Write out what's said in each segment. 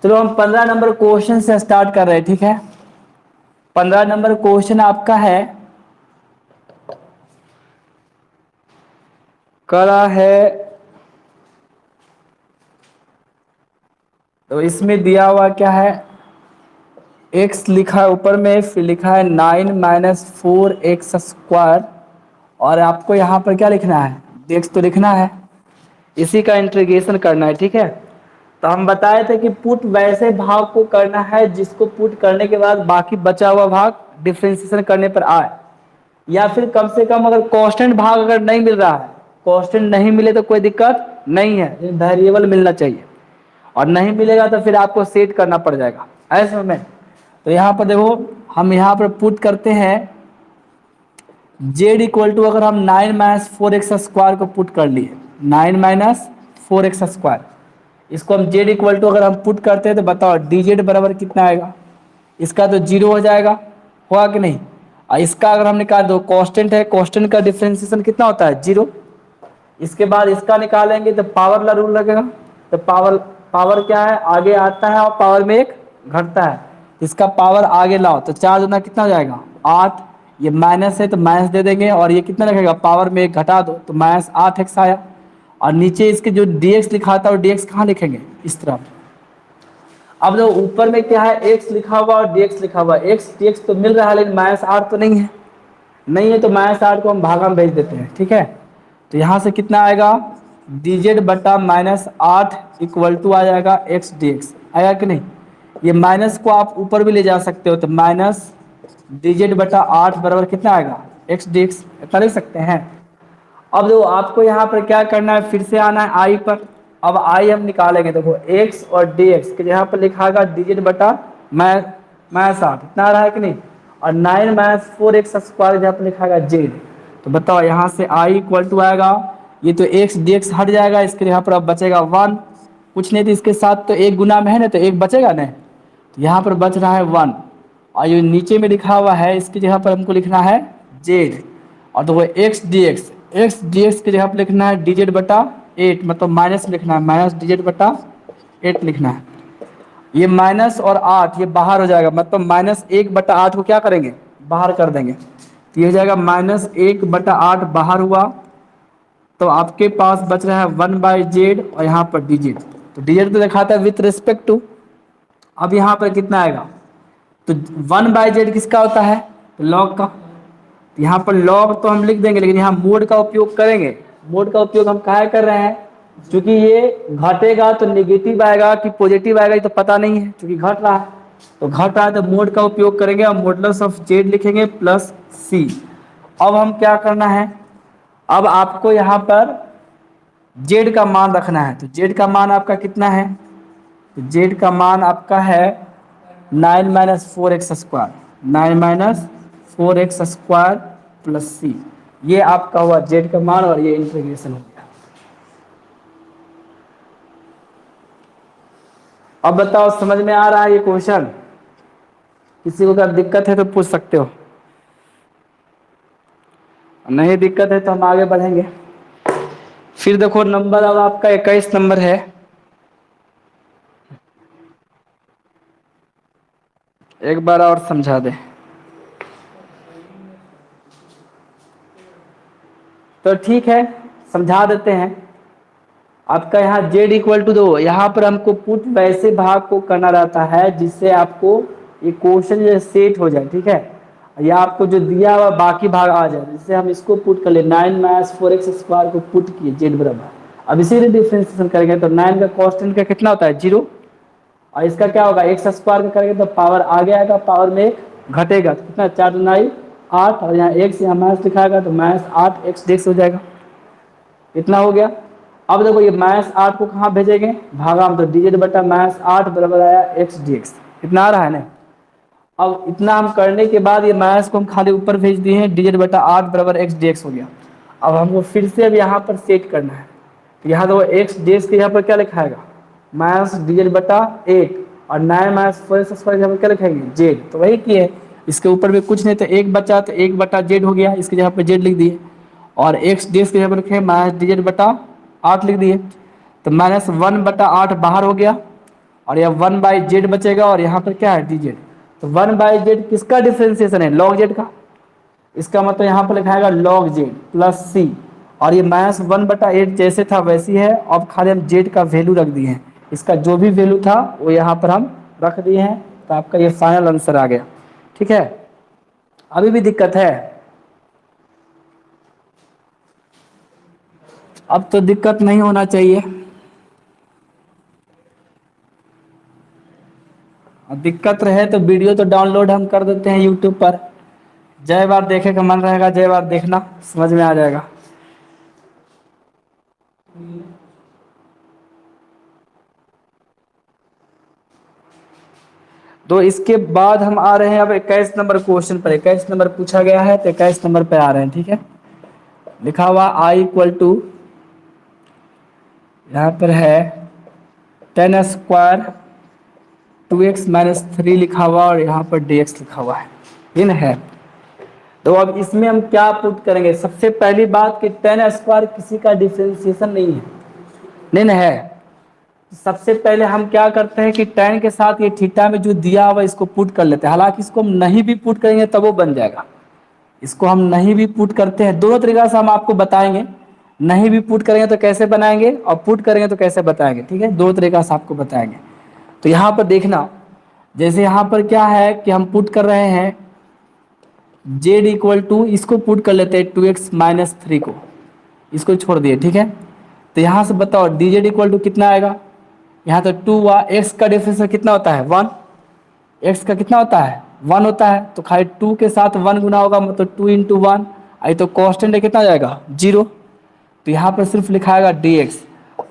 चलो हम 15 number question से स्टार्ट कर रहे हैं, ठीक है। 15 नंबर क्वेश्चन आपका है, करा है, तो इसमें दिया हुआ क्या है, x लिखा है ऊपर में, फिर लिखा है 9 माइनस 4x², और आपको यहाँ पर क्या लिखना है, x तो लिखना है, इसी का इंटीग्रेशन करना है, ठीक है। तो हम बताए थे कि पुट वैसे भाग को करना है जिसको पुट करने के बाद बाकी बचा हुआ भाग डिफरेंशिएशन करने पर आए, या फिर कम से कम अगर कांस्टेंट भाग अगर नहीं मिल रहा है, कांस्टेंट नहीं मिले तो कोई दिक्कत नहीं है, वेरिएबल मिलना चाहिए, और नहीं मिलेगा तो फिर आपको सेट करना पड़ जाएगा ऐसे में। तो यहाँ पर देखो, हम यहाँ पर पुट करते हैं जेड इक्वल टू, अगर हम 9 माइनस 4x² को पुट कर लिए, 9 माइनस 4x², इसको हम जेड इक्वल टू अगर हम पुट करते हैं तो बताओ डी जेड बराबर कितना आएगा, इसका तो जीरो हो जाएगा, होगा कि नहीं। और इसका अगर हम निकाल दो, कांस्टेंट है, कांस्टेंट का डिफरेंशिएशन कितना होता है, जीरो। इसके बाद इसका निकालेंगे तो पावर ला रूल लगेगा, तो पावर पावर क्या है, आगे आता है और पावर में एक घटता है, इसका पावर आगे लाओ तो 4 दूना कितना हो जाएगा 8, ये माइनस है तो माइनस दे देंगे, और ये कितना लगेगा, पावर में एक घटा दो तो -8x आया, और नीचे इसके जो dx लिखा था और dx कहाँ लिखेंगे, इस तरफ। अब जो ऊपर में क्या है, x लिखा हुआ और dx लिखा हुआ, x dx तो मिल रहा है लेकिन -8 तो नहीं है, नहीं है तो -8 को हम भागा में भेज देते हैं, ठीक है। तो यहाँ से कितना आएगा, dz बटा -8 इक्वल टू आ जाएगा x dx, आया कि नहीं। ये माइनस को आप ऊपर भी ले जा सकते हो, तो माइनस dz बटा 8 बराबर कितना आएगा, x dx, इतना लिख सकते हैं। अब देखो आपको यहाँ पर क्या करना है, फिर से आना है आई पर। अब आई हम निकालेंगे, देखो x और dx के यहाँ पर लिखा होगा dz बटा -8, इतना आ रहा है कि नहीं, और 9 माइनस 4x² जहाँ पर लिखा होगा z। तो बताओ यहाँ से i इक्वल टू आएगा, ये तो x dx हट जाएगा, इसके यहाँ पर अब बचेगा 1, कुछ नहीं तो इसके साथ तो एक गुना में है ना, तो एक बचेगा ना, तो यहाँ पर बच रहा है 1, और ये नीचे में लिखा हुआ है इसकी जगह पर हमको लिखना है z, और तो वो x dx की जगह पर लिखना है dz बटा 8, मतलब माइनस लिखना है, माइनस dz बटा 8 लिखना है। ये माइनस और 8 ये बाहर हो जाएगा, मतलब -1/8 को क्या करेंगे, बाहर कर देंगे, तो ये हो जाएगा -1/8 बाहर हुआ, तो आपके पास बच रहा है 1/z, और यहाँ पर dz, तो dz तो दिखाता है विथ रिस्पेक्ट टू। अब यहाँ पर कितना आएगा, तो 1/z किसका होता है, तो लॉग का, तो यहाँ पर लॉग तो हम लिख देंगे, लेकिन यहाँ मोड का उपयोग करेंगे। मोड का उपयोग हम काहे कर रहे हैं, क्योंकि ये घटेगा तो नेगेटिव आएगा कि पॉजिटिव आएगा ये तो पता नहीं है, क्योंकि घट रहा है, तो घट रहा है तो मोड का उपयोग करेंगे, और मॉडुलस ऑफ z लिखेंगे प्लस c। अब हम क्या करना है, अब आपको यहाँ पर z का मान रखना है, तो z का मान आपका कितना है, तो z का मान आपका है 9 minus 4x², 9 minus 4x² plus c, ये आपका हुआ z का मान, और ये इंटीग्रेशन हो गया। अब बताओ समझ में आ रहा है ये क्वेश्चन, किसी को अगर दिक्कत है तो पूछ सकते हो, नहीं दिक्कत है तो हम आगे बढ़ेंगे। फिर देखो नंबर अब आपका 21 नंबर है, एक बार और समझा दे। तो ठीक है समझा देते हैं। आपका यहाँ z इक्वल टू दो, यहाँ पर हमको पुट वैसे भाग को करना रहता है जिससे आपको ये क्वेश्चन जो सेट हो जाए, ठीक है, या आपको जो दिया हुआ बाकी भाग आ जाए, जिससे हम इसको पुट कर ले, 9 माइनस 4x² को पुट किए z बराबर, अब इसी में डिफरेंशिएशन करेंगे तो 9 का कांस्टेंट का कितना होता है 0, और इसका क्या होगा x² का करेंगे तो पावर आगे आएगा, पावर में एक घटेगा, तो कितना 4 दूनी 8, और यहाँ x यहाँ माइनस लिखाएगा तो -8x dx हो जाएगा, इतना हो गया। अब देखो ये -8 को कहाँ भेजेंगे, भागा हम, तो dz बटा -8 बराबर आया x dx, इतना आ रहा है ना। अब इतना हम करने के बाद ये माइनस को हम खाली ऊपर भेज दिए हैं, dz बटा 8 बराबर x dx हो गया। अब हमको फिर से अब यहाँ पर सेट करना है, तो यहाँ देखो x dx के यहाँ पर क्या लिखाएगा, -dz बटा 8, और 9 माइनस 4x² यहाँ पर क्या लिखेंगे z, तो वही किए, इसके ऊपर में कुछ नहीं तो एक बचा, तो 1/z हो गया, इसके यहाँ पर z लिख दिए, और x dx के यहाँ पर लिखे -dz बटा 8 लिख दिए, तो -1/8 बाहर हो गया, और यह 1/z बचेगा और यहाँ पर क्या है dz। तो 1/z किसका डिफ्रेंसिएशन है, log z का। इसका मतलब यहाँ पर लिखाएगा log z प्लस c, और ये -1/8 जैसे था वैसी है। अब खाली हम z का वैल्यू रख दिए हैं, इसका जो भी वैल्यू था वो यहाँ पर हम रख दिए हैं। तो आपका ये फाइनल आंसर आ गया। ठीक है, अभी भी दिक्कत है? अब तो दिक्कत नहीं होना चाहिए। दिक्कत रहे तो वीडियो तो डाउनलोड हम कर देते हैं यूट्यूब पर। जय बार देखे का मन रहेगा, जय बार देखना, समझ में आ जाएगा। तो इसके बाद हम आ रहे हैं अब 21 नंबर क्वेश्चन पर। 21 नंबर पूछा गया है तो 21 नंबर पे आ रहे हैं। ठीक है, लिखा हुआ I इक्वल टू, यहाँ पर है 10 स्क्वायर 2x माइनस 3 लिखा हुआ और यहाँ पर dx लिखा हुआ है, इन है। तो अब इसमें हम क्या पुट करेंगे? सबसे पहली बात कि 10 स्क्वायर किसी का डिफरेंशिएशन नहीं है, नहीं ना है। सबसे पहले हम क्या करते हैं कि tan के साथ ये थीटा में जो दिया हुआ इसको पुट कर लेते हैं। हालांकि इसको हम नहीं भी पुट करेंगे तब वो बन जाएगा। इसको हम नहीं भी पुट करते हैं, दोनों तरीका से हम आपको बताएंगे। नहीं भी पुट करेंगे तो कैसे बनाएंगे और पुट करेंगे तो कैसे बताएंगे। ठीक है, दो तरीका से आपको बताएंगे। तो यहाँ पर देखना, जैसे यहाँ पर क्या है कि हम पुट कर रहे हैं z इक्वल टू, इसको पुट कर लेते हैं 2x माइनस 3 को, इसको छोड़ दिए। ठीक है, तो यहाँ से बताओ dz इक्वल टू कितना आएगा? यहाँ तो 2 हुआ, x का डिफरेंस कितना होता है 1, x का कितना होता है 1 होता है। तो खाली 2 के साथ 1 गुना होगा, मतलब 2 इंटू 1, आई तो कॉन्स्टेंट है कितना आ जाएगा 0। तो यहाँ पर सिर्फ लिखाएगा dx।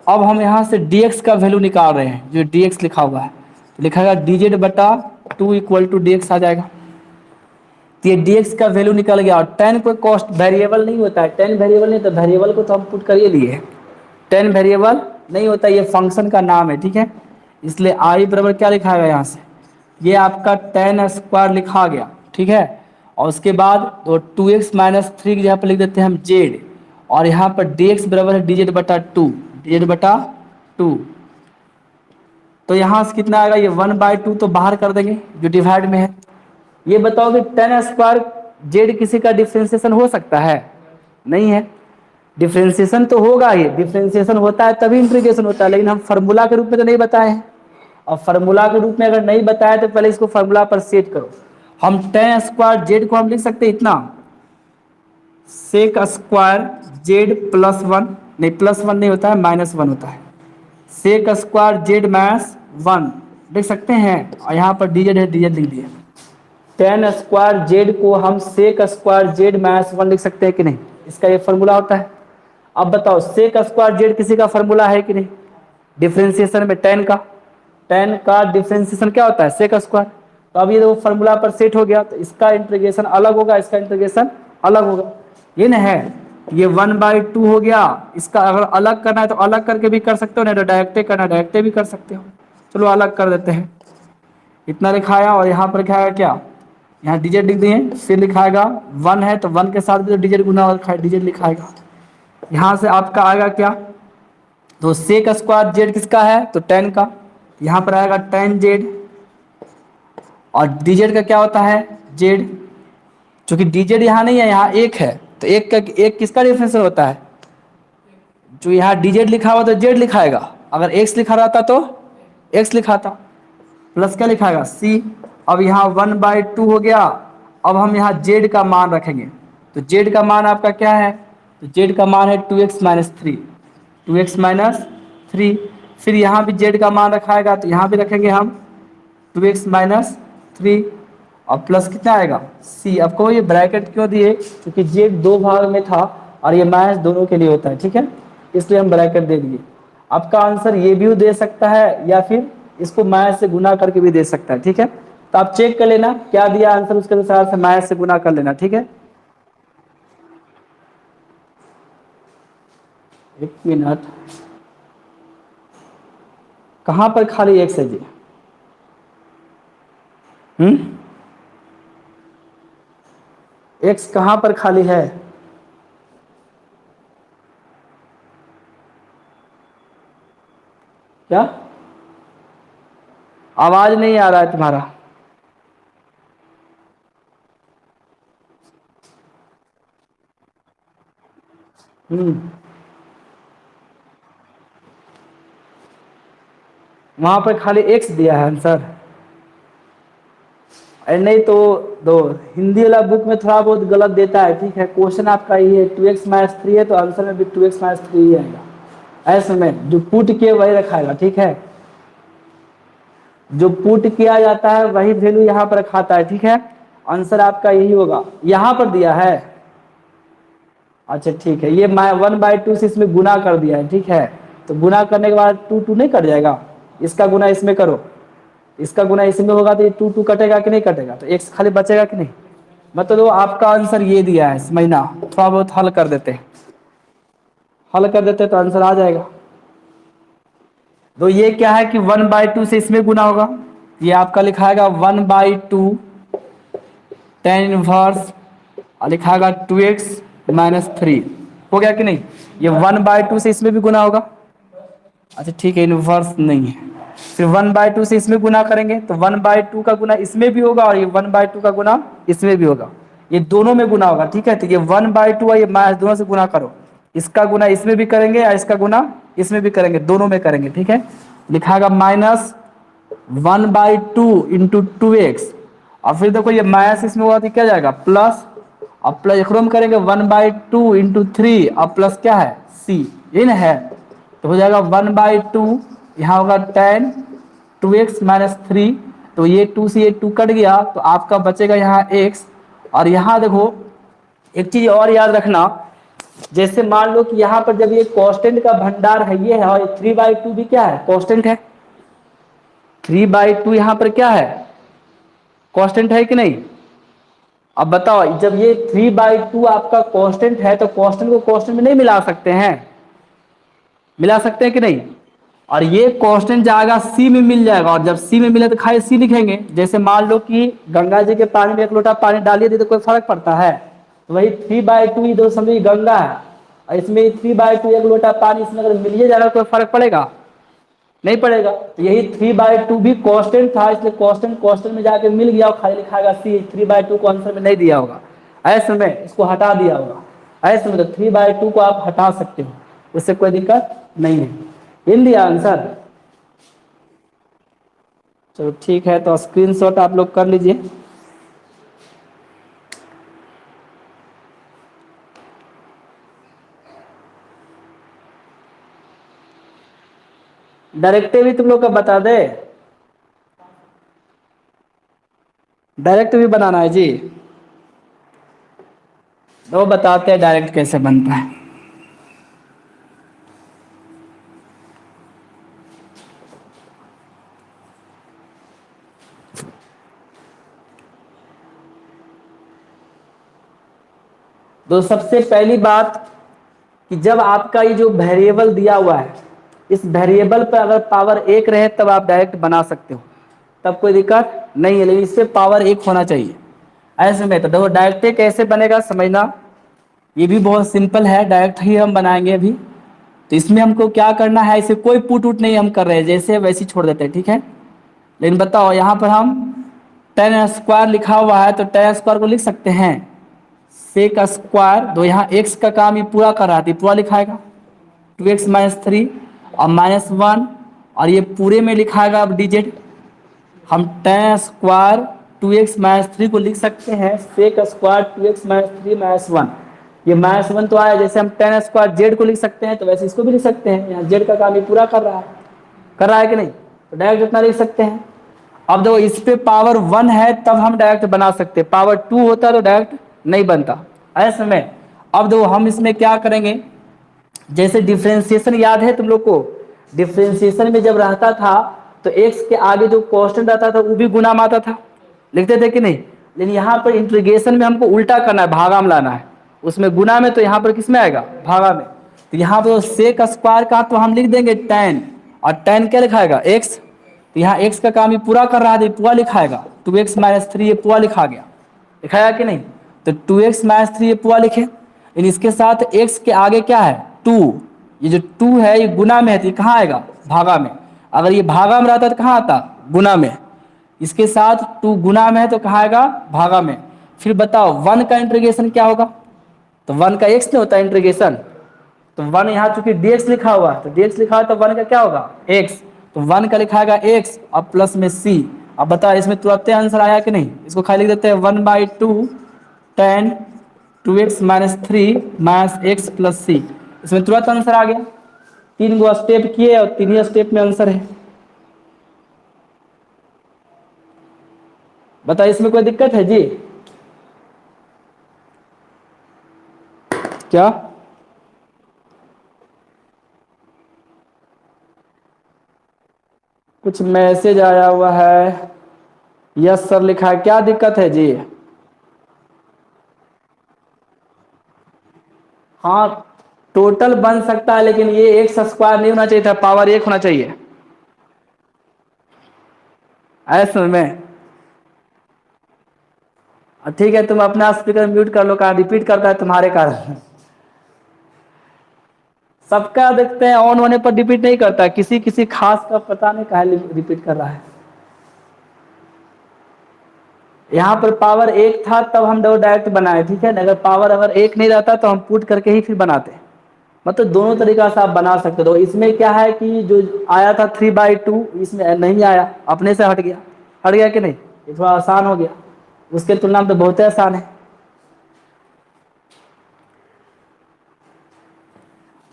अब हम यहाँ से dx का वैल्यू निकाल रहे हैं, जो dx लिखा हुआ है, तो लिखाएगा dz बटा 2 इक्वल टू dx आ जाएगा। तो ये dx का वैल्यू निकल गया। और 10 कोई कॉस्ट वेरिएबल नहीं होता है, 10 वेरिएबल नहीं, तो वेरिएबल को तो हम पुट कर ही लिए। 10 वेरिएबल नहीं होता, ये फंक्शन का नाम है। ठीक है, इसलिए i बराबर क्या लिखाएगा यहाँ से, ये आपका 10 स्क्वायर लिखा गया। ठीक है, और उसके बाद तो 2x माइनस 3 की जगह पर लिख देते हैं हम z, और यहाँ पर dx बराबर है dz बटा 2, dz बटा 2। तो यहाँ से कितना आएगा, ये 1/2 तो बाहर कर देंगे जो डिवाइड में है। ये बताओ कि 10 स्क्वायर z किसी का डिफ्रेंसिएशन हो सकता है? नहीं है। डिफ्रेंसिएशन तो होगा ही, डिफ्रेंसिएशन होता है तभी इंटीग्रेशन होता है, लेकिन हम फार्मूला के रूप में तो नहीं बताए हैं। और फार्मूला के रूप में अगर नहीं बताया तो पहले इसको फार्मूला पर सेट करो। हम 10 स्क्वायर जेड को हम लिख सकते हैं इतना, सेक स्क्वायर जेड प्लस 1, नहीं प्लस 1 नहीं होता है, -1 होता है। सेक स्क्वायर जेड माइनस 1 लिख सकते हैं, और यहाँ पर dz है, dz लिख दिए। 10 स्क्वायर जेड को हम सेक स्क्वायर जेड माइनस 1 लिख सकते हैं कि नहीं? इसका ये फार्मूला होता है। अब बताओ सेक स्क्वायर जेड किसी का फार्मूला है कि नहीं? डिफरेंशिएशन में 10 का डिफरेंशिएशन क्या होता है, सेक स्क्वायर। तो अब ये वो फार्मूला पर सेट हो गया, तो इसका इंटीग्रेशन अलग होगा, इसका इंटीग्रेशन अलग होगा। ये ना है, ये 1/2 हो गया। इसका अगर अलग करना है तो अलग करके भी कर सकते हो, नहीं तो डायरेक्टे करना डायरेक्टे भी कर सकते हो। चलो अलग कर देते हैं। इतना लिखाया और यहाँ पर लिखाएगा क्या, यहाँ डिजिट लिख दिए, फिर लिखाएगा 1 है तो 1 के साथ भी तो डिजिट गुना और डिजिट लिखाएगा। यहाँ से आपका आएगा क्या, तो सेक स्क्वायर जेड किसका है, तो 10 का, यहाँ पर आएगा 10 जेड, और dz का क्या होता है z, क्योंकि dz यहाँ नहीं है, यहाँ 1 है, तो एक किसका डिफरेंशियल होता है, जो यहाँ dz लिखा हुआ तो z लिखाएगा, अगर x लिखा रहता तो x लिखाता, प्लस क्या लिखाएगा c। अब यहाँ 1/2 हो गया। अब हम यहाँ z का मान रखेंगे, तो z का मान आपका क्या है, तो z का मान है 2x माइनस 3, 2x माइनस 3। फिर यहाँ भी z का मान रखाएगा, तो यहाँ भी रखेंगे हम 2x माइनस 3, और प्लस कितना आएगा c। अब कहो ये ब्रैकेट क्यों दिए, क्योंकि z 2 भाग में था और ये माइनस दोनों के लिए होता है। ठीक है, इसलिए हम ब्रैकेट दे दिए। आपका आंसर ये भी दे सकता है, या फिर इसको माइनस से गुना करके भी दे सकता है। ठीक है, तो आप चेक कर लेना क्या दिया आंसर, उसके अनुसार से माइनस से गुना कर लेना। ठीक है, 1 मिनट, कहाँ पर खाली x है जी? x कहाँ पर खाली है? क्या आवाज नहीं आ रहा है तुम्हारा। वहां पर खाली एक्स दिया है आंसर। अरे नहीं तो दो, हिंदी वाला बुक में थोड़ा बहुत गलत देता है, ठीक है। क्वेश्चन आपका ये 2x-3 है तो आंसर में भी 2x-3 ही आएगा। ऐसे में जो पुट किए वही रखाएगा, ठीक है। जो पुट किया जाता है वही वैल्यू यहाँ पर रखाता है, ठीक है। आंसर आपका यही होगा। यहाँ पर दिया है, अच्छा ठीक है। ये 1/2 से इसमें गुना कर दिया है, ठीक है। तो गुना करने के बाद 2 नहीं कट जाएगा, इसका गुना इसमें करो, इसका गुना इसमें होगा तो ये 2 कटेगा कि नहीं कटेगा, तो x खाली बचेगा कि नहीं। मतलब आपका आंसर ये दिया है, समझना। थोड़ा बहुत हल कर देते हैं, हल कर देते तो आंसर आ जाएगा। तो ये क्या है कि 1/2 से इसमें गुना होगा, ये आपका लिखाएगा 1/2 tan इनवर्स और लिखाएगा 2x-3। हो गया कि नहीं। ये 1/2 से इसमें भी गुना होगा, अच्छा ठीक है, इनवर्स नहीं है। फिर 1/2 से इसमें गुना करेंगे तो 1/2 का गुना इसमें भी होगा और ये 1/2 का गुना इसमें भी होगा, ये दोनों में गुना होगा, ठीक है। तो ये 1/2 और ये माइनस दोनों से गुना करो, इसका गुना इसमें भी करेंगे और इसका गुना इसमें भी करेंगे, दोनों में करेंगे, ठीक है। लिखाएगा -1/2 इंटू 2x और फिर देखो ये माइनस इसमें होगा तो क्या जाएगा प्लस, अब प्लस एक में करेंगे 1/2 इंटू 3 और प्लस क्या है c, ये ना है। तो हो जाएगा 1/2, यहाँ होगा tan 2x-3, तो ये 2 से ये 2 कट गया तो आपका बचेगा यहाँ x। और यहाँ देखो एक चीज और याद रखना, जैसे मान लो कि यहाँ पर जब ये कांस्टेंट का भंडार है ये है और 3/2 भी क्या है कांस्टेंट है, 3/2 यहाँ पर क्या है कांस्टेंट है कि नहीं। अब बताओ जब ये 3/2 आपका कांस्टेंट है तो कांस्टेंट को कांस्टेंट में नहीं मिला सकते हैं, मिला सकते हैं कि नहीं। और ये कांस्टेंट जाएगा सी में मिल जाएगा, और जब सी में मिले तो खाली सी लिखेंगे। जैसे मान लो कि गंगा जी के पानी में 1 लोटा पानी डालिए तो कोई फर्क पड़ता है, तो वही 3/2 इधर समझिए गंगा है और इसमें 3/2 1 लोटा पानी इसमें अगर मिलिए जाएगा कोई फर्क पड़ेगा, नहीं पड़ेगा। तो यही 3/2 भी कांस्टेंट था, इसलिए कांस्टेंट कांस्टेंट में जाके मिल गया और खाली लिखाएगा सी, 3/2 को आंसर में नहीं दिया होगा, ऐसे में इसको हटा दिया होगा, ऐसे में तो 3/2 को आप हटा सकते हो, उससे कोई दिक्कत नहीं है। इन दिया आंसर, चलो ठीक है। तो स्क्रीनशॉट आप लोग कर लीजिए। डायरेक्ट भी तुम लोग का बता दे, डायरेक्ट भी बनाना है जी, तो बताते हैं डायरेक्ट कैसे बनता है। तो सबसे पहली बात कि जब आपका ये जो वेरिएबल दिया हुआ है, इस वेरिएबल पर अगर पावर 1 रहे तब आप डायरेक्ट बना सकते हो, तब कोई दिक्कत नहीं है, लेकिन इससे पावर 1 होना चाहिए। ऐसे में तो देखो डायरेक्ट कैसे बनेगा समझना, ये भी बहुत सिंपल है, डायरेक्ट ही हम बनाएंगे अभी। तो इसमें हमको क्या करना है, इसे कोई पुट उट नहीं हम कर रहे हैं, जैसे वैसे छोड़ देते हैं, ठीक है। लेकिन बताओ यहाँ पर हम tan स्क्वायर लिखा हुआ है तो tan स्क्वायर को लिख सकते हैं सेक स्क्वायर, तो यहाँ x का काम ये पूरा कर रहा था, पूरा लिखाएगा 2x-3 और -1 और ये पूरे में लिखाएगा अब dz। हम tan स्क्वायर 2x-3 को लिख सकते हैं सेक स्क्वायर 2x-3 -1, ये -1 तो आया, जैसे हम tan स्क्वायर z को लिख सकते हैं तो वैसे इसको भी लिख सकते हैं, यहाँ z का काम ये पूरा कर रहा है कि नहीं, तो डायरेक्ट इतना लिख सकते हैं। अब देखो इस पे पावर 1 है तब हम डायरेक्ट बना सकते, पावर 2 होता तो डायरेक्ट नहीं बनता, ऐसे में। अब देखो हम इसमें क्या करेंगे, जैसे डिफरेंशिएशन याद है तुम लोग को, डिफरेंशिएशन में जब रहता था तो x के आगे जो कांस्टेंट रहता था वो भी गुना में आता था, लिखते थे कि नहीं। लेकिन यहाँ पर इंटीग्रेशन में हमको उल्टा करना है, भागा में लाना है, उसमें गुना में, तो यहाँ पर किस में आएगा भागा में। तो यहाँ पर सेक स्क्वायर का तो हम लिख देंगे tan, और tan क्या लिखाएगा x, तो यहाँ x का काम ये पूरा कर रहा है तो पूरा लिखाएगा 2x-3, ये पूरा लिखा गया, लिखाया कि नहीं। तो 2x-3 ये पूरा लिखे, लेकिन इसके साथ x के आगे क्या है 2, ये जो 2 है ये गुना में है तो ये कहाँ आएगा भागा में, अगर ये भागा में रहता तो कहाँ आता गुना में, इसके साथ 2 गुना में है तो कहाँ आएगा, भागा में। फिर बताओ 1 का इंटीग्रेशन क्या होगा, तो 1 का x नहीं होता इंटीग्रेशन, तो 1 यहाँ चूंकि dx लिखा हुआ है, तो dx लिखा हुआ तो 1 का क्या होगा x, तो 1 का लिखाएगा x और प्लस में c। अब बताओ इसमें तुरंत आंसर आया कि नहीं, इसको खाली लिख देते हैं 1/2 tan 2x minus 3 minus x plus c, इसमें तुरंत आंसर आ गया। 3 गो स्टेप किए और 3 ही स्टेप में आंसर है। बताओ इसमें कोई दिक्कत है जी, क्या कुछ मैसेज आया हुआ है, यस सर लिखा है, क्या दिक्कत है जी। हाँ टोटल बन सकता है, लेकिन ये एक्स स्क्वायर नहीं होना चाहिए था, पावर 1 होना चाहिए, ऐसे में। ठीक है तुम अपना स्पीकर म्यूट कर लो, कहा रिपीट करता है तुम्हारे कारण। सबका देखते हैं ऑन होने पर रिपीट नहीं करता, किसी किसी खास का पता नहीं कहा रिपीट कर रहा है। यहाँ पर पावर 1 था तब हम दो डायरेक्ट बनाए, ठीक है ना, अगर पावर अगर 1 नहीं रहता तो हम पुट करके ही फिर बनाते। मतलब दोनों तरीका से आप बना सकते हो। इसमें क्या है कि जो आया था 3/2 इसमें नहीं आया, अपने से हट गया, हट गया कि नहीं, ये थोड़ा आसान हो गया, उसके तुलना में तो बहुत ही आसान है।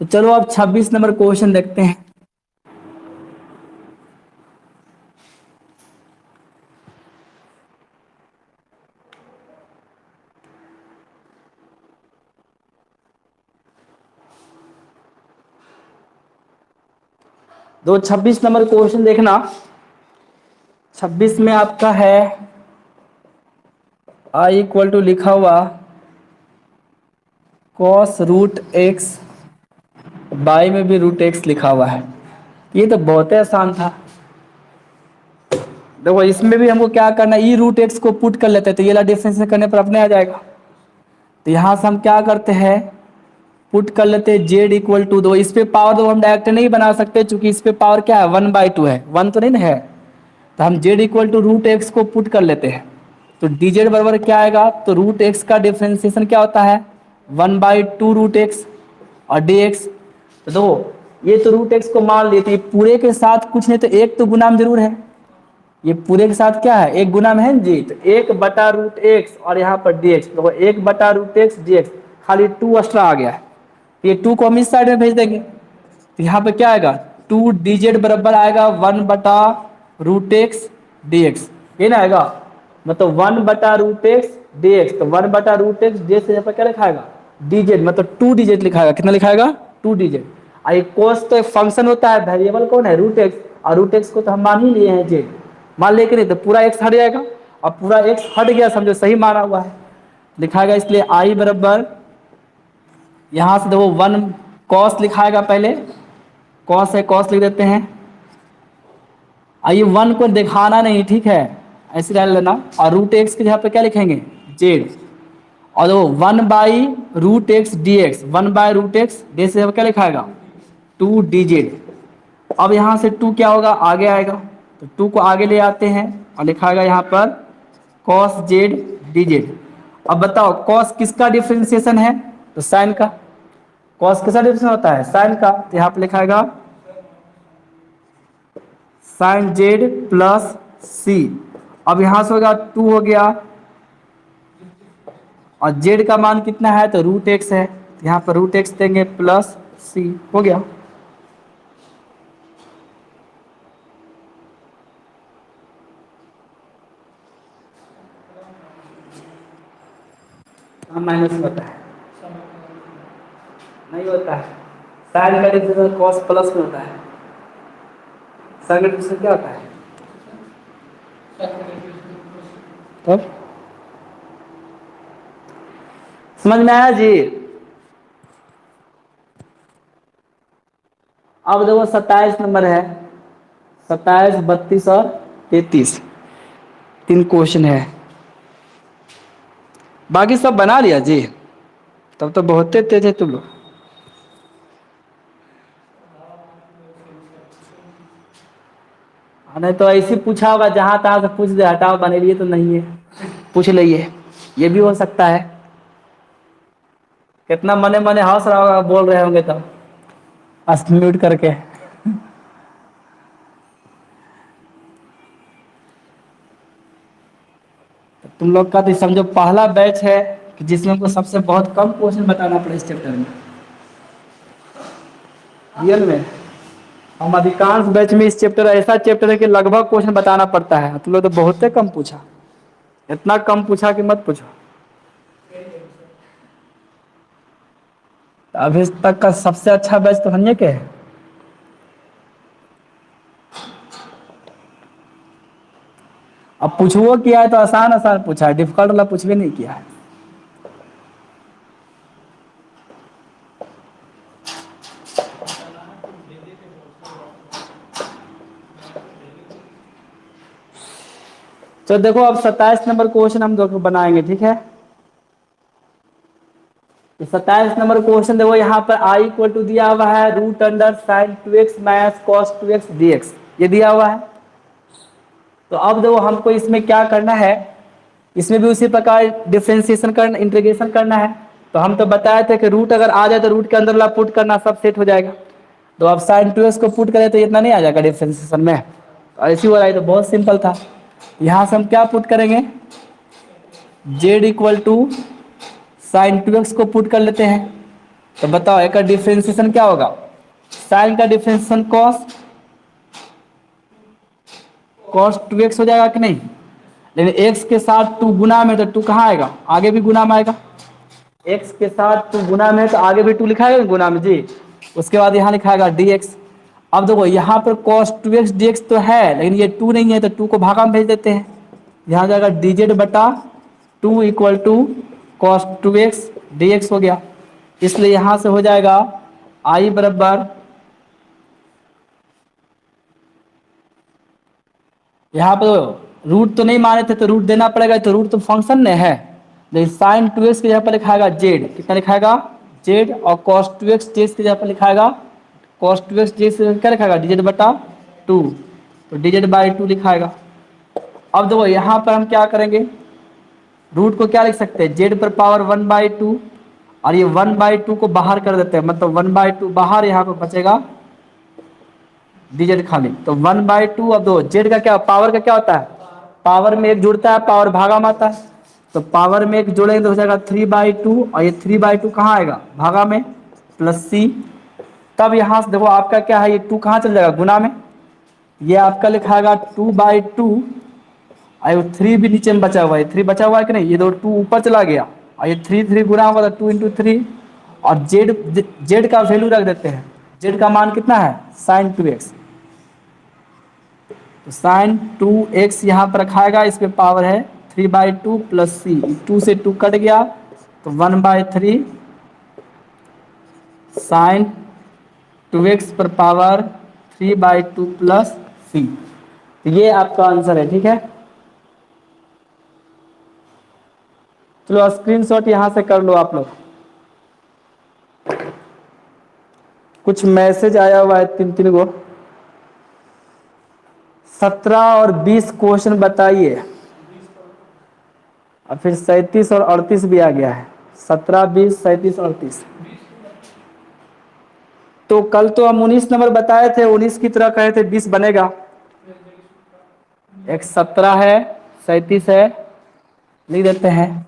तो चलो अब 26 नंबर क्वेश्चन देखते हैं। दो 26 नंबर क्वेश्चन देखना। 26 में आपका है आई इक्वल टू लिखा हुआ कॉस रूट एक्स, बाई में भी रूट एक्स लिखा हुआ है। ये तो बहुत ही आसान था। देखो इसमें भी हमको क्या करना है, ई रूट एक्स को पुट कर लेते हैं तो ये वाला डिफरेंशिएशन करने पर अपने आ जाएगा। तो यहाँ से हम क्या करते हैं, पुट कर लेते हैं जेड इक्वल टू, दो इस पे पावर दो हम डायरेक्ट नहीं बना सकते क्योंकि इस पे पावर क्या है 1/2 है, 1 तो नहीं ना है, तो हम Z equal to root X को पुट कर लेते हैं। तो डी जेड बराबर क्या आएगा, तो रूट एक्स का डिफ्रेंसिएशन क्या होता है 1/2 रूट एक्स और डी एक्स। तो दो ये तो रूट एक्स को मान लिए, तो ये पूरे के साथ कुछ नहीं तो एक तो गुना में जरूर है, ये पूरे के साथ क्या है एक गुना में है जी, तो 1/√x और यहाँ पर dx, तो 1/√x dx, खाली 2 एक्स्ट्रा आ गया है, ये 2 को हम इस साइड में भेज देंगे, तो यहाँ पे क्या आएगा 2 dz बराबर आएगा 1/√x dx, ये ना आएगा, मतलब 1/√x dx, तो 1/√x dx यहाँ पर क्या लिखाएगा dz, मतलब 2 dz लिखाएगा, कितना लिखाएगा 2 dz। आई कोस तो एक फंक्शन होता है, वेरिएबल कौन है रूट एक्स, और रूट एक्स को तो हम मान ही लिए हैं जेड, मान ले के नहीं तो पूरा एक्स हट जाएगा, और पूरा एक्स हट गया समझो सही माना हुआ है, लिखाएगा इसलिए आई बराबर यहां से देखो 1 कॉस लिखाएगा, पहले कॉस है कॉस लिख देते हैं, आइए 1 को दिखाना नहीं ठीक है ऐसे डाल लेना, और रूट एक्स के जगह पे क्या लिखेंगे जेड, और देखो 1/√x dx, 1/√x dx से क्या लिखाएगा 2 dz। अब यहाँ से 2 क्या होगा आगे आएगा, तो 2 को आगे ले आते हैं और लिखाएगा यहाँ पर cos z dz। अब बताओ cos किसका डिफरेंशिएशन है, तो साइन का, cos किसका डिफरेंशिएशन होता है साइन का, तो यहाँ पे लिखाएगा साइन z प्लस c। अब यहाँ से होगा 2 हो गया, और z का मान कितना है तो रूट एक्स है, यहाँ पर रूट एक्स देंगे प्लस c, हो गया। माइनस होता है नहीं होता है, साइन का डिफरेंशिएशन cos प्लस में होता है, साइन का डिफरेंशिएशन क्या होता है तब, समझ में आया जी। अब देखो 27 नंबर है, 27 32 और 33 3 क्वेश्चन है, बाकी सब बना लिया जी, तब तो बहुत तेज है तुम लोग। नहीं तो ऐसे पूछा होगा जहाँ तहाँ से पूछ दे, हटाओ बने लिए तो नहीं है, पूछ लीजिए, ये भी हो सकता है। कितना मने मने हंस रहा होगा, बोल रहे होंगे तब म्यूट करके। तो तुम लोग का तो समझो पहला बैच है कि जिसमें हमको सबसे बहुत कम क्वेश्चन बताना पड़ा इस चैप्टर में, रियल में। हम अधिकांश बैच में इस चैप्टर ऐसा चैप्टर है कि लगभग क्वेश्चन बताना पड़ता है, तुम लोग तो बहुत ही कम पूछा, इतना कम पूछा कि मत पूछो। अभी तक का सबसे अच्छा बैच तो हमने के है। अब पूछवो किया है तो आसान आसान पूछा है, डिफिकल्ट वाला पूछ भी नहीं किया है। तो देखो अब 27 नंबर क्वेश्चन हम दोनों बनाएंगे, ठीक है। 27 नंबर क्वेश्चन देखो, यहाँ पर आई इक्वल टू दिया हुआ है root under sign 2x minus cos 2x dx, ये दिया हुआ है। तो अब देखो हमको इसमें क्या करना है, इसमें भी उसी प्रकार डिफरेंशिएशन करना, इंटीग्रेशन करना है। तो हम तो बताए थे कि रूट अगर आ जाए तो रूट के अंदर ला पुट करना, सब सेट हो जाएगा। तो अब साइन 2x को पुट करें तो इतना नहीं आ जाएगा डिफरेंशिएशन में, तो ऐसी हो रहा है, तो बहुत सिंपल था। यहाँ से हम क्या पुट करेंगे, Z equal to sign 2x को पुट कर लेते हैं। तो बताओ एक डिफरेंशिएशन क्या होगा, साइन का डिफरेंशिएशन कॉस, कॉस 2x हो जाएगा कि नहीं। लेकिन x के साथ 2 गुना में, तो 2 कहाँ आएगा, आगे भी गुना में आएगा। x के साथ 2 गुना में तो आगे भी 2 लिखाएगा गुना में जी। उसके बाद यहाँ लिखाएगा dx। अब देखो यहाँ पर cos 2x dx तो है, लेकिन ये 2 नहीं है, तो 2 को भागा में भेज देते हैं। यहाँ जाएगा dz बटा 2 equal to cos 2x dx हो गया। इसलिए यहाँ से हो जाएगा i बराबर, यहाँ पर रूट तो नहीं माने थे तो रूट देना पड़ेगा, तो रूट तो फंक्शन में है। लेकिन साइन 2x के जगह पर लिखाएगा जेड, कितना लिखाएगा जेड, और कॉस 2x dx के जगह पर लिखाएगा कॉस 2x dx, क्या लिखाएगा dz बटा 2, तो dz बाई 2 लिखाएगा। अब देखो यहाँ पर हम क्या करेंगे, रूट को क्या लिख सकते हैं, जेड पर पावर 1/2, और ये 1/2 को बाहर कर देते हैं, मतलब 1/2 बाहर, यहाँ पर बचेगा dz खाली, तो 1/2। अब दो जेड का क्या, पावर का क्या होता है, पावर में एक जुड़ता है, पावर भागा में आता है, तो पावर में एक जोड़ेंगे तो हो जाएगा 3/2, और ये 3/2 कहाँ आएगा, भागा में, प्लस सी। तब यहाँ से देखो आपका क्या है, ये 2 कहाँ चल जाएगा, गुना में, ये आपका लिखाएगा 2/2, और 3 भी नीचे में बचा हुआ है, 3 बचा हुआ है कि नहीं, ये दो 2 ऊपर चला गया, और ये 3 गुना होगा तो 2 × 3, और जेड का वैल्यू रख देते हैं, जेड का मान कितना है साइन 2x, तो साइन 2x यहाँ पर रखाएगा, इसमें पावर है 3/2 प्लस सी, 2 से 2 कट गया तो 1/3 साइन 2x पर पावर 3/2 प्लस सी। तो ये आपका आंसर है, ठीक है। चलो स्क्रीनशॉट यहाँ से कर लो आप लोग। कुछ मैसेज आया हुआ है 3 गो, 17 और 20 क्वेश्चन बताइए, और फिर 37 और 38 भी आ गया है, 17 20 37 38। तो कल तो हम 19 नंबर बताए थे, 19 की तरह कहे थे 20 बनेगा, एक 17 है 37 है, लिख देते हैं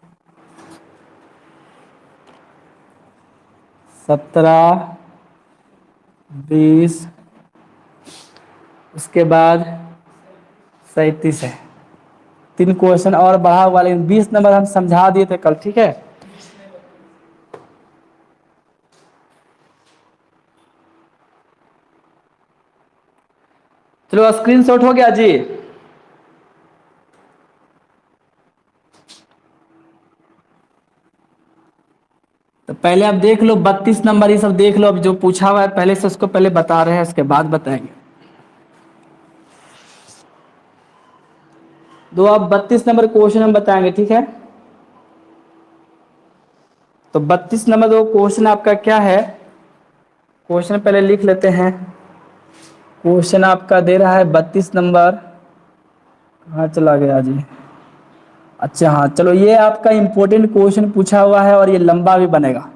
17 20, उसके बाद 37 है। 3 क्वेश्चन और बढ़ा हुआ, लेकिन 20 नंबर हम समझा दिए थे कल, ठीक है। चलो स्क्रीनशॉट हो गया जी। तो पहले आप देख लो 32 नंबर, ये सब देख लो, अब जो पूछा हुआ है पहले से उसको पहले बता रहे हैं, उसके बाद बताएंगे। दो अब 32 नंबर क्वेश्चन हम बताएंगे, ठीक है। तो 32 नंबर दो क्वेश्चन आपका क्या है, क्वेश्चन पहले लिख लेते हैं। क्वेश्चन आपका दे रहा है 32 नंबर, कहाँ चला गया जी। अच्छा हाँ चलो, ये आपका इम्पोर्टेंट क्वेश्चन पूछा हुआ है और ये लंबा भी बनेगा।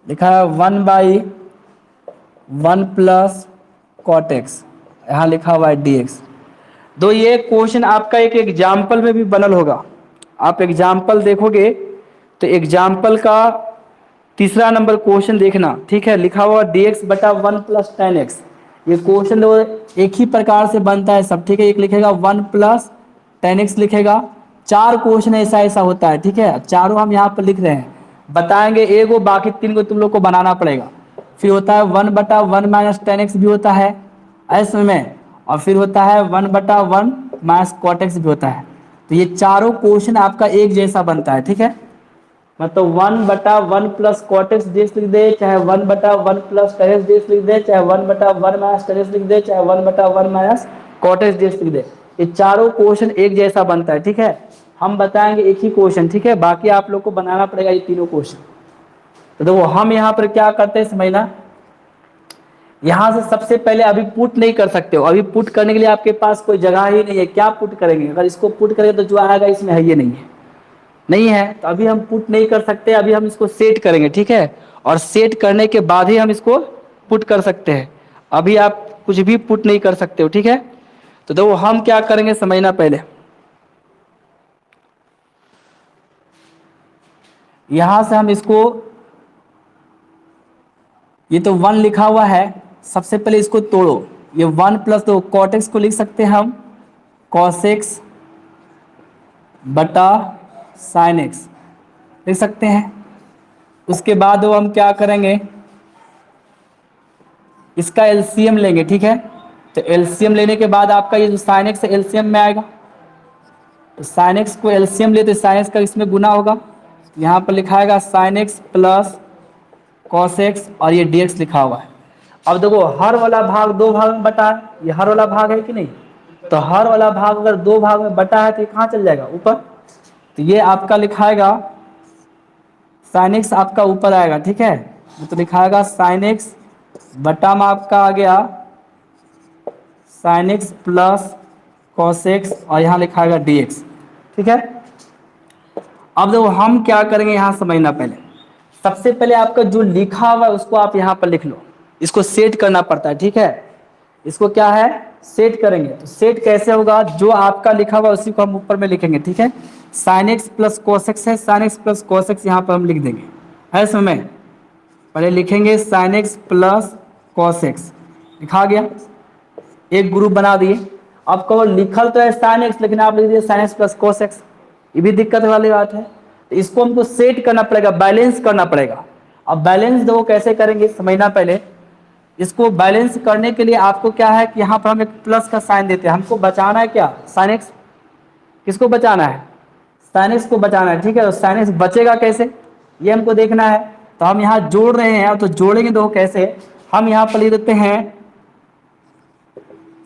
लिखा है 1/1 प्लस कॉट एक्स, यहाँ लिखा हुआ है dx। तो ये क्वेश्चन आपका एक एग्जाम्पल में भी बनल होगा, आप एग्जाम्पल देखोगे तो एग्जाम्पल का तीसरा नंबर क्वेश्चन देखना, ठीक है। लिखा हुआ dx बटा 1 प्लस टेन एक्स। ये क्वेश्चन एक ही प्रकार से बनता है सब, ठीक है। एक लिखेगा 1 प्लस टेन एक्स लिखेगा, चार क्वेश्चन ऐसा ऐसा होता है, ठीक है। चारों हम यहाँ पर लिख रहे हैं, बताएंगे एगो, बाकी तीन को तुम लोग को बनाना पड़ेगा। फिर होता है 1 बटा 1 माइनस टेन एक्स भी होता है ऐसे में, और फिर होता है 1 बटा 1 माइनस कॉट एक्स भी होता है। तो ये चारों क्वेश्चन आपका एक जैसा बनता है, ठीक है। मतलब 1 बटा 1 प्लस कॉट एक्स डीएक्स लिख दे, चाहे 1 बटा 1 प्लस टेन एक्स डीएक्स लिख दे, चाहे 1 बटा 1 माइनस टेन एक्स लिख दे, चाहे 1 बटा 1 माइनस कॉट एक्स डीएक्स लिख दे। ये चारों क्वेश्चन एक जैसा बनता है, ठीक है। हम बताएंगे एक ही क्वेश्चन, ठीक है, बाकी आप लोग को बनाना पड़ेगा ये तीनों क्वेश्चन। तो देखो हम यहाँ पर क्या करते हैं समझना, यहाँ से सबसे पहले अभी पुट नहीं कर सकते हो, अभी पुट करने के लिए आपके पास कोई जगह ही नहीं है। क्या पुट करेंगे, अगर इसको पुट करेंगे तो जो आएगा इसमें है, ये नहीं है, तो अभी हम पुट नहीं कर सकते, अभी हम इसको सेट करेंगे, ठीक है। और सेट करने के बाद ही हम इसको पुट कर सकते हैं, अभी आप कुछ भी पुट नहीं कर सकते हो, ठीक है। तो देखो हम क्या करेंगे समझना, पहले यहां से हम इसको, ये तो 1 लिखा हुआ है, सबसे पहले इसको तोड़ो। ये 1 प्लस दो कॉट एक्स को लिख सकते हैं हम कॉस एक्स बटा साइन एक्स लिख सकते हैं। उसके बाद वो हम क्या करेंगे, इसका एलसीएम लेंगे, ठीक है। तो एलसीएम लेने के बाद आपका ये जो साइन एक्स एलसीएम में आएगा, तो साइन एक्स को एलसीएम ले तो साइन एक्स का इसमें गुना होगा, यहाँ पर लिखाएगा sine x plus cos x, और ये dx लिखा हुआ है। अब देखो हर वाला भाग दो भाग में बटा है, ये हर वाला भाग है कि नहीं, तो हर वाला भाग अगर दो भाग में बटा है तो ये कहाँ चल जाएगा, ऊपर। तो ये आपका लिखाएगा साइन एक्स आपका ऊपर आएगा, ठीक है। तो लिखाएगा साइन एक्स बटा में आपका आ गया sign x plus cos x, और यहाँ लिखाएगा dx, ठीक है। अब देखो हम क्या करेंगे, यहाँ समझना, पहले सबसे पहले आपका जो लिखा हुआ है उसको आप यहाँ पर लिख लो, इसको सेट करना पड़ता है, ठीक है। इसको क्या है, सेट करेंगे। तो सेट कैसे होगा, जो आपका लिखा हुआ उसी को हम ऊपर में लिखेंगे, ठीक है। Sine x plus cos x है, sine x plus cos x यहाँ पर हम लिख देंगे, है समय। पहले लिखेंगे sine x plus cos x, लिखा गया, एक ग्रुप बना दिए। अब कहो लिखल तो है साइन एक्स, लेकिन आप लिख दिए sign x plus cos x, ये भी दिक्कत वाली बात है। तो इसको हमको सेट करना पड़ेगा, बैलेंस करना पड़ेगा। अब बैलेंस दो कैसे करेंगे समझना, पहले इसको बैलेंस करने के लिए आपको क्या है कि यहाँ पर हम एक प्लस का साइन देते हैं, हमको बचाना है क्या, साइन एक्स। किसको बचाना है, साइन एक्स को बचाना है, ठीक है। तो साइन एक्स बचेगा कैसे, ये हमको देखना है। तो हम यहाँ जोड़ रहे हैं, तो जोड़ेंगे तो कैसे, हम यहाँ पर लिख देते हैं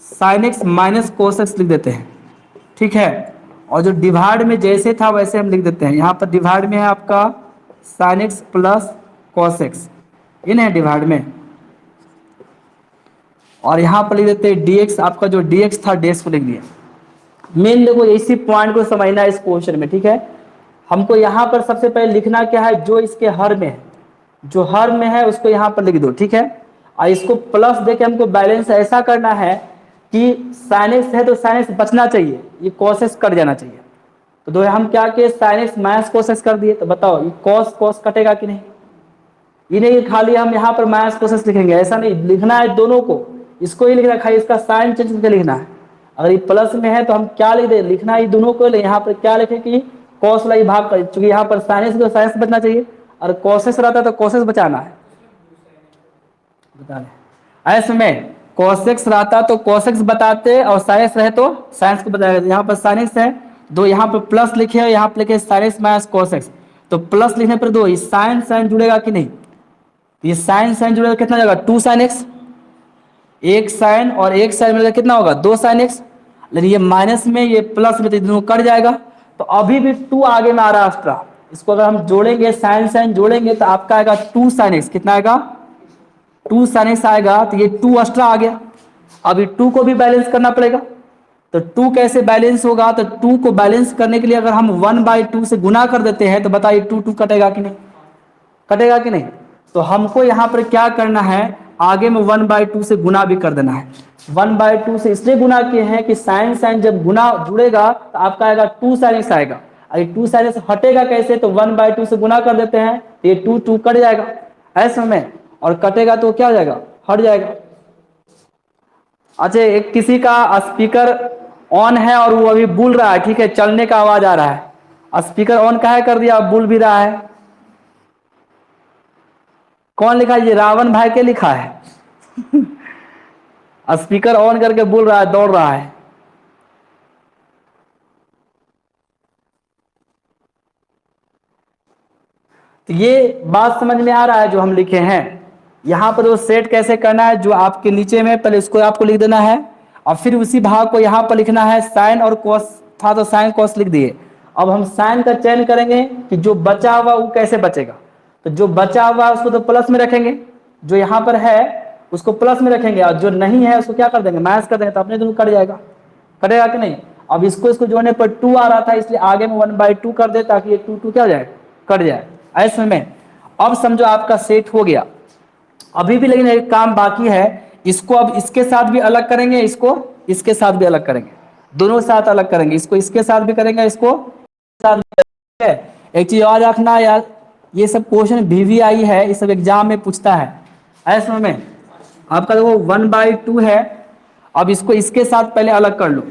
sign x minus cos x लिख देते हैं, ठीक है। और जो डिवाइड में जैसे था वैसे हम लिख देते हैं, यहाँ पर डिवाइड में है आपका sine x plus cos x, इन है डिवाइड में, और यहाँ पर लिख देते हैं dx, आपका जो dx था dx को लिख दिया। मेन देखो इसी पॉइंट को समझना है इस क्वेश्चन में, ठीक है। हमको यहाँ पर सबसे पहले लिखना क्या है, जो इसके हर में है, जो हर में है उसको यहाँ पर लिख दो, ठीक है। और इसको प्लस देके हमको बैलेंस ऐसा करना है कि साइन एक्स है तो साइन एक्स बचना चाहिए, ये कॉस एक्स कट जाना चाहिए। तो दो हम क्या किए, sign x minus cos x कर दिए। तो बताओ ये कॉस कॉस कटेगा कि नहीं, ये नहीं खाली हम यहाँ पर माइनस कॉस एक्स लिखेंगे, ऐसा नहीं लिखना है, दोनों को इसको ही लिखना है, खाली इसका साइन चेंज करके लिखना है। अगर ये प्लस में है तो हम क्या लिख दे, लिखना है दोनों को, यहाँ पर क्या लिखे कि कॉस वाला भाग कर, चूंकि यहाँ पर साइन एक्स तो साइन एक्स बचना चाहिए, और कॉस एक्स रहता है तो कॉस एक्स बचाना है, बता रहे ऐसे में cos x रहता तो cos x बताते, और sin x रहे तो sin x को बताया। यहाँ पर sin x है, दो यहाँ पर प्लस लिखे और यहाँ पर लिखे sin x minus cos x, तो प्लस लिखने पर दो साइन साइन जुड़ेगा कि नहीं, ये साइन साइन जुड़ेगा, कितना जाएगा 2 sin x, एक साइन और एक साइन मिलेगा कितना होगा 2 sin x, लेकिन ये माइनस में ये प्लस में तो दोनों कट जाएगा, तो अभी भी 2 आगे में आ रहा है एक्स्ट्रा। इसको अगर हम जोड़ेंगे साइन साइन जोड़ेंगे तो आपका आएगा 2 sin x, कितना आएगा 2 sin x आएगा, तो ये 2 एक्स्ट्रा आ गया, अभी 2 को भी बैलेंस करना पड़ेगा। तो 2 कैसे बैलेंस होगा, तो 2 को बैलेंस करने के लिए अगर हम 1/2 से गुना कर देते हैं तो बताइए 2 कटेगा कि नहीं, कटेगा कि नहीं। तो हमको यहाँ पर क्या करना है, आगे में 1/2 से गुना भी कर देना है। 1/2 से इसलिए गुना किए हैं कि साइन साइन जब गुना जुड़ेगा तो आपका आएगा 2 sin x आएगा। अरे 2 sin x हटेगा कैसे, तो 1/2 से गुना कर देते हैं, ये 2 कट जाएगा ऐसे में, और कटेगा तो क्या हो जाएगा, हट जाएगा। अच्छा, एक किसी का स्पीकर ऑन है और वो अभी बोल रहा है, ठीक है, चलने का आवाज आ रहा है, स्पीकर ऑन काहे कर दिया, बोल भी रहा है। कौन लिखा है, ये रावण भाई के लिखा है स्पीकर ऑन करके बोल रहा है, दौड़ रहा है। तो ये बात समझ में आ रहा है जो हम लिखे हैं। यहां पर वो सेट कैसे करना है, जो आपके नीचे में पहले इसको आपको लिख देना है और फिर उसी भाग को यहां पर लिखना है। साइन और कॉस था तो साइन कॉस लिख दिए। अब हम साइन का चयन करेंगे कि जो बचा हुआ वो कैसे बचेगा, तो जो बचा हुआ उसको तो प्लस में रखेंगे, जो यहाँ पर है उसको प्लस में रखेंगे, और जो नहीं है उसको क्या कर देंगे, माइनस कर देंगे, तो अपने दोनों कट जाएगा, कटेगा कि नहीं। अब इसको जोड़ने पर 2 आ रहा था, इसलिए आगे में 1/2 कर दे ताकि ये 2 क्या हो जाए, कट जाए ऐसे में। अब समझो आपका सेट हो गया। अभी भी लेकिन एक काम बाकी है, इसको अब इसके साथ भी अलग करेंगे, इसको इसके साथ भी अलग करेंगे, दोनों साथ अलग करेंगे, इसको इसके साथ भी करेंगे, इसको साथ भी करेंगे। एक चीज याद रखना यार, ये सब क्वेश्चन VVI है, ये सब एग्जाम में पूछता है ऐसे में। आपका देखो 1/2 है, अब इसको इसके साथ पहले अलग कर लो।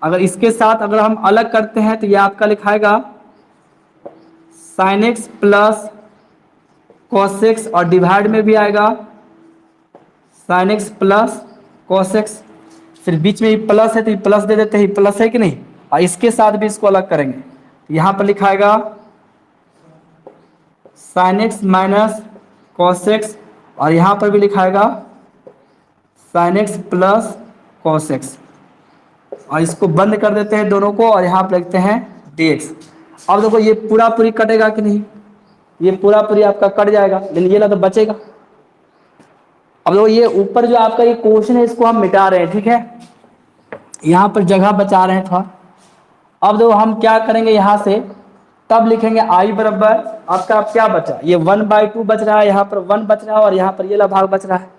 अगर इसके साथ अगर हम अलग करते हैं तो ये आपका लिखाएगा sin x plus cos x, और डिवाइड में भी आएगा sin x plus cos x, फिर बीच में ये प्लस है तो ये प्लस दे देते हैं, प्लस है कि नहीं, और इसके साथ भी इसको अलग करेंगे, यहां पर लिखाएगा sin x minus cos x, और यहां पर भी लिखाएगा sin x plus cos x, और इसको बंद कर देते हैं दोनों को, और यहाँ पर लिखते हैं dx। अब देखो ये पूरा पूरी कटेगा कि नहीं, ये पूरा पूरी आपका कट जाएगा, लेकिन ये ना तो बचेगा। अब देखो ये ऊपर जो आपका ये क्वेश्चन है इसको हम मिटा रहे हैं, ठीक है, यहाँ पर जगह बचा रहे हैं थोड़ा। अब देखो हम क्या करेंगे, यहाँ से तब लिखेंगे i बराबर आपका क्या बचा, ये 1/2 बच रहा है, यहाँ पर 1 बच रहा है, और यहाँ पर ये भाग बच रहा है।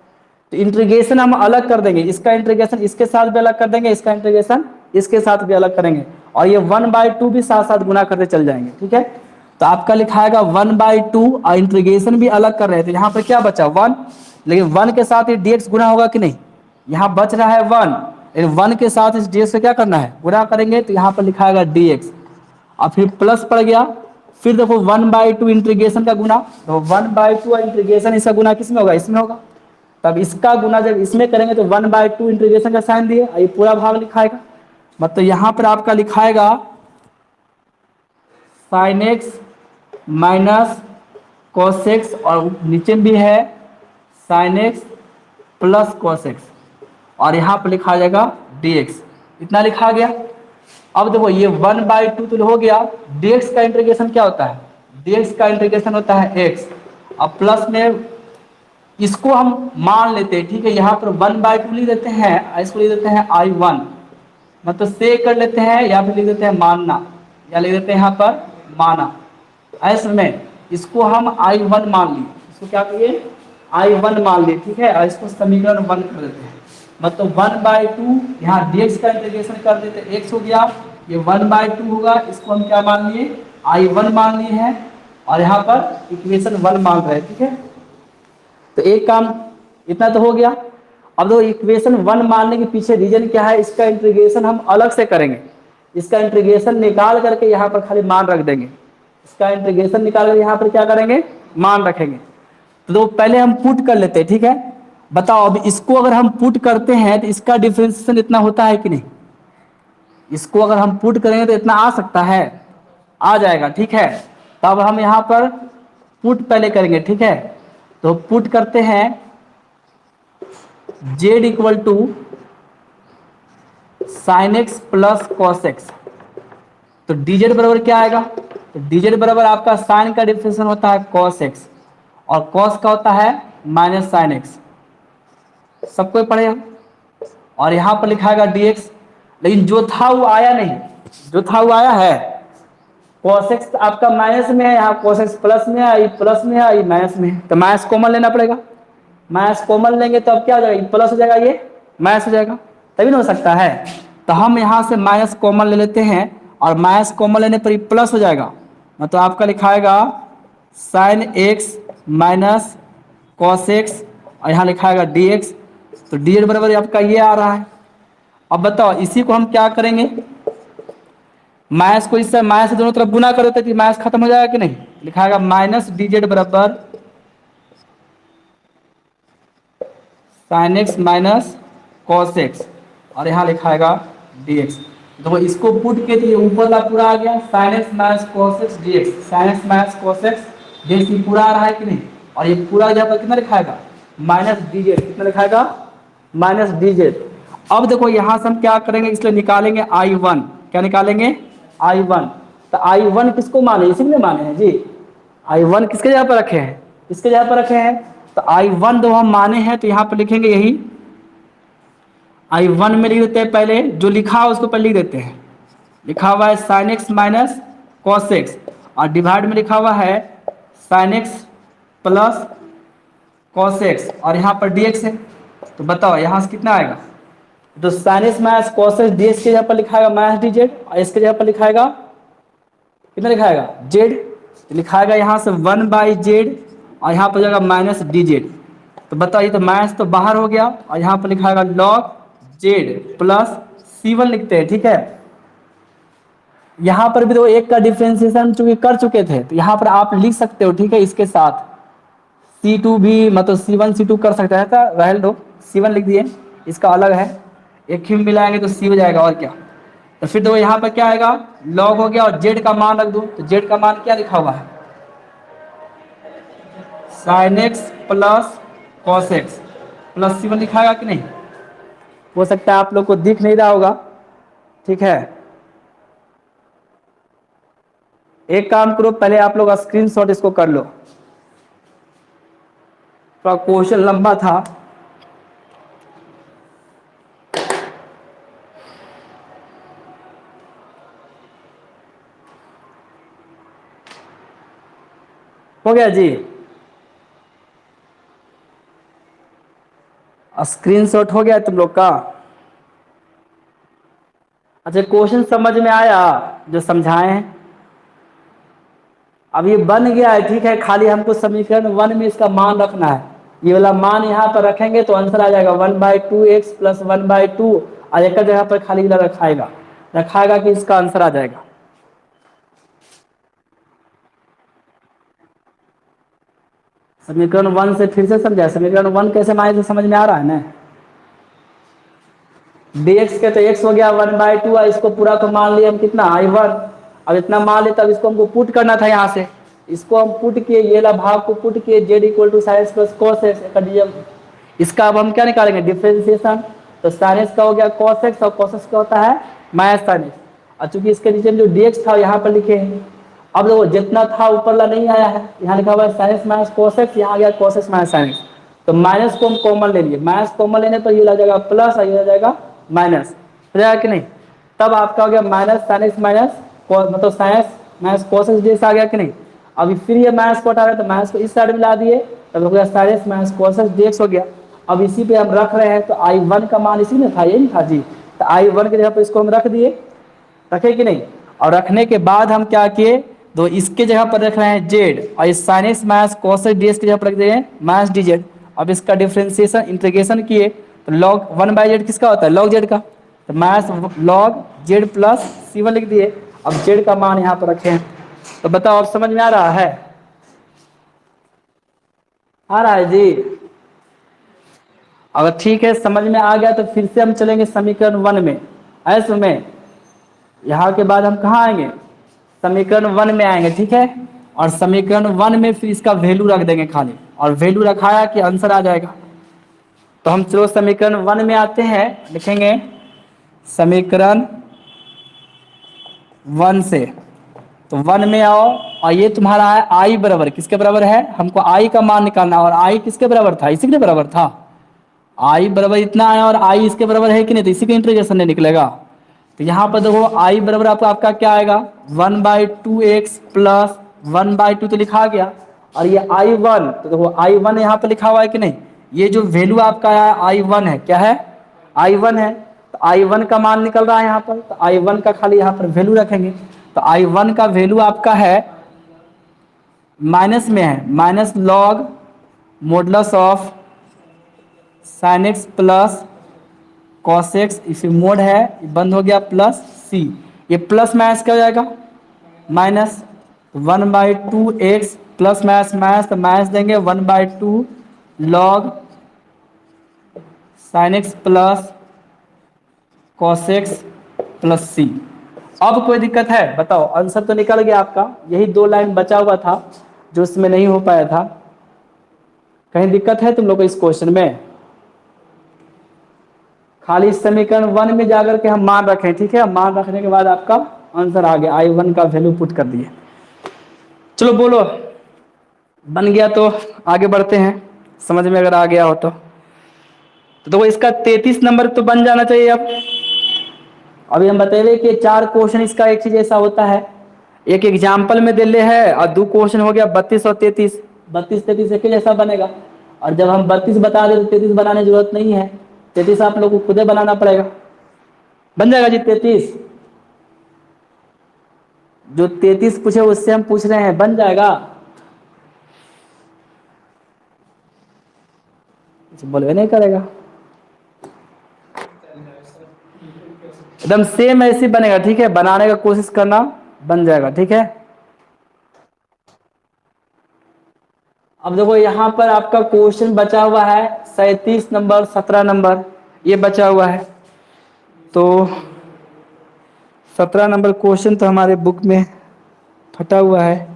तो इंटीग्रेशन हम अलग कर देंगे, इसका इंटीग्रेशन इसके साथ भी अलग कर देंगे, इसका इंटीग्रेशन इसके साथ भी अलग करेंगे, और ये 1/2 भी साथ साथ गुना करते चल जाएंगे, ठीक है। तो आपका लिखाएगा 1/2, और इंटीग्रेशन भी अलग कर रहे थे, यहाँ पर क्या बचा 1, लेकिन 1 के साथ ये dx गुना होगा कि नहीं, यहाँ बच रहा है 1, लेकिन 1 के साथ इस dx से क्या करना है, गुना करेंगे, तो यहाँ पर लिखाएगा dx, और फिर प्लस पड़ गया। फिर देखो 1/2 इंटीग्रेशन का गुना, तो 1/2 और इंटीग्रेशन इसका गुना किस में होगा, इसमें होगा। तब इसका गुना जब इसमें करेंगे तो 1/2 इंटीग्रेशन का साइन दिए, ये पूरा भाग लिखाएगा, मतलब यहाँ पर आपका लिखाएगा sin x minus cos x, और नीचे भी है sin x plus cos x, और यहाँ पर लिखा जाएगा dx, इतना लिखा गया। अब देखो ये 1/2 तो हो गया, dx का इंटीग्रेशन क्या होता है, dx का इंटीग्रेशन होता है x, अब प्लस में इसको हम मान लेते हैं, ठीक है, यहाँ पर 1/2 लिख देते हैं, इसको लिख देते हैं I1, मतलब से कर लेते हैं, या फिर लिख देते हैं मानना, या लिख देते हैं यहाँ पर माना ऐसे में। इसको हम I1 मान लिए, इसको क्या करिए I1 मान लिए, ठीक है, और इसको समीकरण 1 कर देते हैं, मतलब 1/2 यहाँ dx का इंटीग्रेशन कर देते x हो गया, ये 1/2 होगा, इसको हम क्या मान लिए I1 मान लिए हैं, और यहाँ पर इक्वेशन 1 मान रहे हैं, ठीक है। तो एक काम इतना तो हो गया। अब दो इक्वेशन 1 मानने के पीछे रीजन क्या है, इसका इंटीग्रेशन हम अलग से करेंगे, इसका इंटीग्रेशन निकाल करके यहाँ पर खाली मान रख देंगे, इसका इंटीग्रेशन निकाल कर यहाँ पर क्या करेंगे, मान रखेंगे। तो पहले हम पुट कर लेते हैं, ठीक है। बताओ अब इसको अगर हम पुट करते हैं तो इसका डिफरेंशिएशन इतना होता है कि नहीं, इसको अगर हम पुट करेंगे तो इतना आ सकता है, आ जाएगा, ठीक है। तब हम यहाँ पर पुट पहले करेंगे, ठीक है। तो पुट करते हैं z equal to sine x plus cos x, तो dz बराबर क्या आएगा, तो dz बराबर आपका साइन का डिफरेंशिएशन होता है cos x, और cos का होता है माइनस साइन एक्स, सबको पढ़े हम। और यहाँ पर लिखाएगा dx, लेकिन जो था वो आया नहीं, जो था वो आया है। cos x आपका माइनस में है, यहाँ cos x प्लस में है, ये प्लस में है, ये माइनस में है, तो माइनस कॉमन लेना पड़ेगा। माइनस कॉमन लेंगे तो अब क्या हो जाएगा, ये प्लस हो जाएगा, ये माइनस हो जाएगा, तभी ना हो सकता है। तो हम यहाँ से माइनस कॉमन ले लेते हैं, और माइनस कॉमन लेने पर ये प्लस हो जाएगा, मतलब आपका लिखाएगा sine x minus cos x, और यहाँ लिखाएगा डी एक्स। तो डी एड बराबर आपका ये आ रहा है। अब बताओ इसी को हम क्या करेंगे, माइनस को इससे माइनस से दोनों तरफ गुना करो तो माइनस खत्म हो जाएगा कि नहीं, लिखाएगा माइनस डी जेड बराबर sign x minus cos x, और यहाँ लिखाएगा डी एक्स। तो इसको पुट के लिए ऊपर का पूरा आ गया, sign x minus cos x d x, sign x minus cos x d x, पूरा आ रहा है कि नहीं। और ये पूरा यहाँ पर कितना लिखाएगा, माइनस डी जेड, कितना लिखाएगा, माइनस डी जेड। अब देखो यहाँ से हम क्या करेंगे, इसलिए निकालेंगे आई वन, क्या निकालेंगे, आई वन। तो आई वन किसको माने, इसी में माने हैं जी, आई वन किसके जगह पर रखे हैं, किसके जगह पर रखे हैं, तो आई वन जो हम माने हैं तो यहाँ पर लिखेंगे यही आई वन में लिख देते हैं, पहले जो लिखा है उसको पहले लिख देते हैं, लिखा हुआ है sine x minus cos x, और डिवाइड में लिखा हुआ है sine x plus cos x, और यहाँ पर डी एक्स है। तो बताओ यहाँ से कितना आएगा, तो sign x minus cos x d x के जगह पर लिखाएगा माइनस डी जेड, और इसके जगह पर लिखाएगा कितना लिखाएगा, जेड। तो लिखाएगा यहाँ से 1/z, और यहाँ पर जाएगा माइनस डी जेड। तो बताइए, तो माइनस तो बाहर हो गया, और यहाँ पर लिखाएगा लॉग जेड प्लस C1 लिखते हैं, ठीक है। यहाँ पर भी तो एक का डिफ्रेंसिएशन चूंकि कर चुके थे, तो यहाँ पर आप लिख सकते हो, ठीक है, इसके साथ C2 भी, मतलब C1 C2 कर सकते हैं, रहल दो, C1 लिख दिए, इसका अलग है, एक ही मिलाएंगे तो C हो जाएगा, और क्या। तो फिर तो यहाँ पर क्या आएगा, लॉग हो गया, और जेड का मान रख दो, तो जेड का मान क्या लिखा हुआ है, sine x plus cos x plus C1 लिखाएगा कि नहीं। हो सकता है आप लोग को दिख नहीं रहा होगा, ठीक है। एक काम करो, पहले आप लोग स्क्रीनशॉट इसको कर लो, थोड़ा क्वेश्चन लंबा था। हो गया जी, स्क्रीनशॉट हो गया तुम लोग का। अच्छा, क्वेश्चन समझ में आया जो समझाए हैं, अब ये बन गया है, ठीक है। खाली हमको समीकरण 1 में इसका मान रखना है, ये वाला मान यहाँ पर रखेंगे तो आंसर आ जाएगा 1/2x प्लस 1/2, और एक जगह पर खाली रखाएगा कि इसका आंसर आ जाएगा। समीकरण 1 से फिर से समझा, समीकरण 1 कैसे माने तो समझ में आ रहा है ना। dx के तो x हो गया 1/2, इसको पूरा को मान लिया हम कितना, I1। अब इतना मान लिया, तब इसको हमको पुट करना था, यहाँ से इसको हम पुट किए, ये ला भाग को पुट किए, z equal to sine x plus cos x. इसका अब हम क्या निकालेंगे, डिफरेंशिएशन। तो साइन एक्स का हो गया कॉस एक्स, और कॉस एक्स का होता है माइनस साइन एक्स, और चूंकि इसके नीचे में जो dx था यहाँ पर लिखे हैं। अब देखो जितना था ऊपर ला नहीं आया है, यहाँ लिखा हुआ है sine x minus cos x, यहाँ आ गया cos x minus sine x. तो माइनस को हम कॉमन ले लिए, माइनस कॉमन लेने पर ये आ जाएगा प्लस, और ये आ जाएगा माइनस, हो जाएगा कि नहीं। तब आपका हो गया माइनस साइन एक्स माइनस, मतलब sine x minus cos x d x आ गया कि नहीं। अभी फिर ये माइनस को हटा रहे, तो माइनस को इस साइड में ला दिए, तब हो गया sign x minus cos x d x हो गया। अब इसी पे हम रख रहे हैं, तो I1 का मान इसी में था, ये नहीं था जी। तो I1 के जगह पर इसको हम रख दिए, रखे कि नहीं। और रखने के बाद हम क्या किए, तो इसके जगह पर रख रहे हैं जेड, और इस sign x minus cos x d x की जगह पर रख दिए हैं माइनस डी जेड। अब इसका डिफ्रेंसिएशन इंटीग्रेशन किए, तो लॉग 1/z किसका होता है, लॉग जेड का, तो minus log Z plus C1 लिख दिए। अब जेड का मान यहाँ पर रखे हैं। तो बताओ अब समझ में आ रहा है, आ रहा है जी। अगर ठीक है, समझ में आ गया, तो फिर से हम चलेंगे समीकरण 1 में, ऐसे में यहाँ के बाद हम कहाँ आएंगे, समीकरण 1 में आएंगे, ठीक है। और समीकरण 1 में फिर इसका वैल्यू रख देंगे खाली, और वैल्यू रखाया कि आंसर आ जाएगा। तो हम चलो समीकरण 1 में आते हैं, लिखेंगे समीकरण 1 से। तो 1 में आओ, और ये तुम्हारा है I बराबर, किसके बराबर है, हमको I का मान निकालना, और I किसके बराबर था, इसी के बराबर था, आई बराबर इतना आया और आई इसके बराबर है कि नहीं, तो इसी का इंटीग्रेशन नहीं निकलेगा। तो यहाँ पर देखो आई बराबर आपका क्या आएगा, 1/2x प्लस 1/2 तो लिखा गया, और ये I1 तो देखो I1 यहाँ पे लिखा हुआ है कि नहीं, ये जो वैल्यू आपका है I1 है, क्या है, I1 है। तो I1 का मान निकल रहा है यहाँ पर, तो I1 का खाली यहाँ पर वैल्यू रखेंगे। तो I1 का वैल्यू आपका है माइनस में है, minus log modulus of sine x plus cos x, इसी मोड है, बंद हो गया, प्लस सी, ये प्लस माइनस क्या हो जाएगा, minus 1/2x plus minus minus, तो माइनस देंगे 1/2 log sine x plus cos x plus C. अब कोई दिक्कत है बताओ, आंसर तो निकल गया आपका, यही 2 लाइन बचा हुआ था जो इसमें नहीं हो पाया था। कहीं दिक्कत है तुम लोग को इस क्वेश्चन में? खाली समीकरण 1 में जाकर के हम मान रखें, ठीक है, मान रखने के बाद आपका आंसर आ गया, I1 का वैल्यू पुट कर दिए। चलो बोलो, बन गया तो आगे बढ़ते हैं, समझ में अगर आ गया हो तो देखो इसका 33 नंबर तो बन जाना चाहिए। अब अभी हम बताइए कि 4 क्वेश्चन इसका एक चीज ऐसा होता है, एक एग्जाम्पल में दे ले है और 2 क्वेश्चन हो गया 32 और 33, 32 33 एक ही जैसा बनेगा, और जब हम 32 बता दे तो 33 बनाने की जरूरत नहीं है, 33 आप लोग को खुद ही बनाना पड़ेगा। बन जाएगा जी 33, जो 33 पूछे उससे हम पूछ रहे हैं, बन जाएगा? बोलवे नहीं करेगा, एकदम सेम ऐसे बनेगा, ठीक है, बनाने का कोशिश करना, बन जाएगा, ठीक है। अब देखो यहाँ पर आपका क्वेश्चन बचा हुआ है 37 नंबर 17 नंबर, ये बचा हुआ है, तो 17 नंबर क्वेश्चन तो हमारे बुक में फटा हुआ है।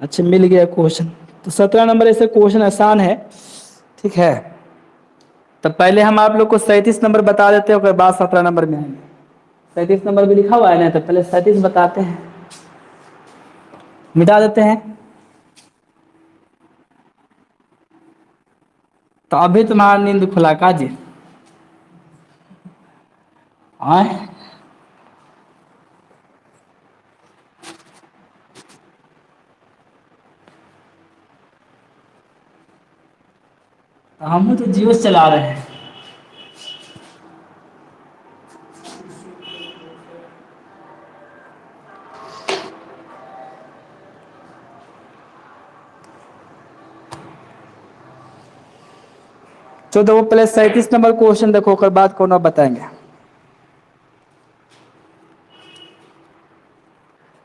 अच्छा मिल गया क्वेश्चन, तो 17 नंबर ऐसे क्वेश्चन आसान है, ठीक है। तो पहले हम आप लोग को 37 नंबर बता देते हैं, उसके बाद 17 नंबर में आएंगे। 37 नंबर भी लिखा हुआ है ना, तो पहले 37 बताते हैं, मिटा देते हैं। तो अभी तुम्हारा नींद खुला का जी? आए हम तो जियो चला रहे हैं। तो देखो पहले 37 नंबर क्वेश्चन देखो, उसके बाद कौन आप बताएंगे।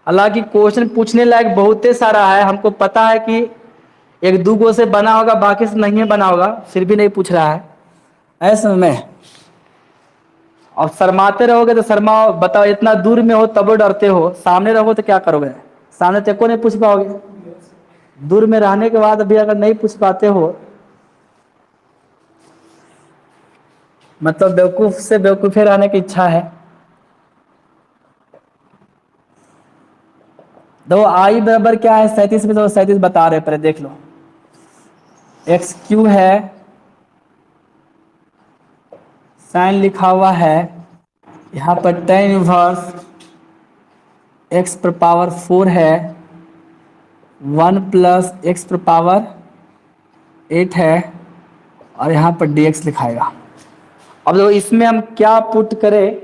हालांकि क्वेश्चन पूछने लायक बहुत सारा है, हमको पता है कि 1 2 से बना होगा, बाकी से नहीं बना होगा, फिर भी नहीं पूछ रहा है ऐसे में। और शर्माते रहोगे तो शर्माओ, बताओ इतना दूर में हो तब डरते हो, सामने रहो तो क्या करोगे, सामने तक को नहीं पूछ पाओगे, दूर में रहने के बाद भी अगर नहीं पूछ पाते हो, मतलब बेवकूफ से बेवकूफे रहने की इच्छा है। दो आई बराबर क्या है 37 में, तो 37 बता रहे, पहले देख लो, एक्स क्यू है, साइन लिखा हुआ है, यहाँ पर tan इनवर्स x पर पावर 4 है, 1 प्लस x पर पावर 8 है, और यहाँ पर dx लिखाएगा। अब देखो इसमें हम क्या पुट करें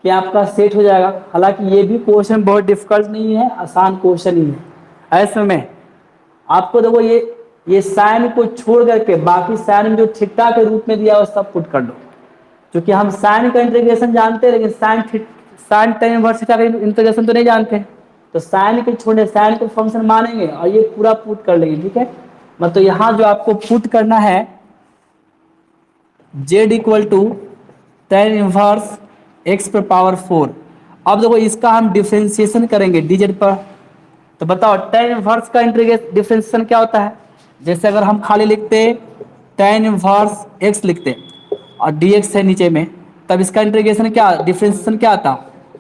कि आपका सेट हो जाएगा। हालांकि ये भी क्वेश्चन बहुत डिफिकल्ट नहीं है, आसान क्वेश्चन ही है। ऐसे में आपको देखो ये साइन को छोड़ करके बाकी साइन में जो थीटा के रूप में दिया है वो सब पुट कर दो, क्योंकि हम साइन का इंटीग्रेशन जानते हैं लेकिन साइन tan इनवर्स थीटा का इंटीग्रेशन तो नहीं जानते, तो साइन के छोड़ने साइन को फंक्शन मानेंगे और ये पूरा पुट कर लेंगे, ठीक है। मतलब यहाँ जो आपको पुट करना है z equal to tan inverse x पर पावर 4। अब देखो इसका हम डिफ्रेंसिएशन करेंगे dz पर, तो बताओ tan इनवर्स का डिफ्रेंसिएशन क्या होता है। जैसे अगर हम खाली लिखते tan इनवर्स x लिखते और dx है नीचे में, तब इसका इंटीग्रेशन क्या डिफ्रेंसिएशन क्या आता,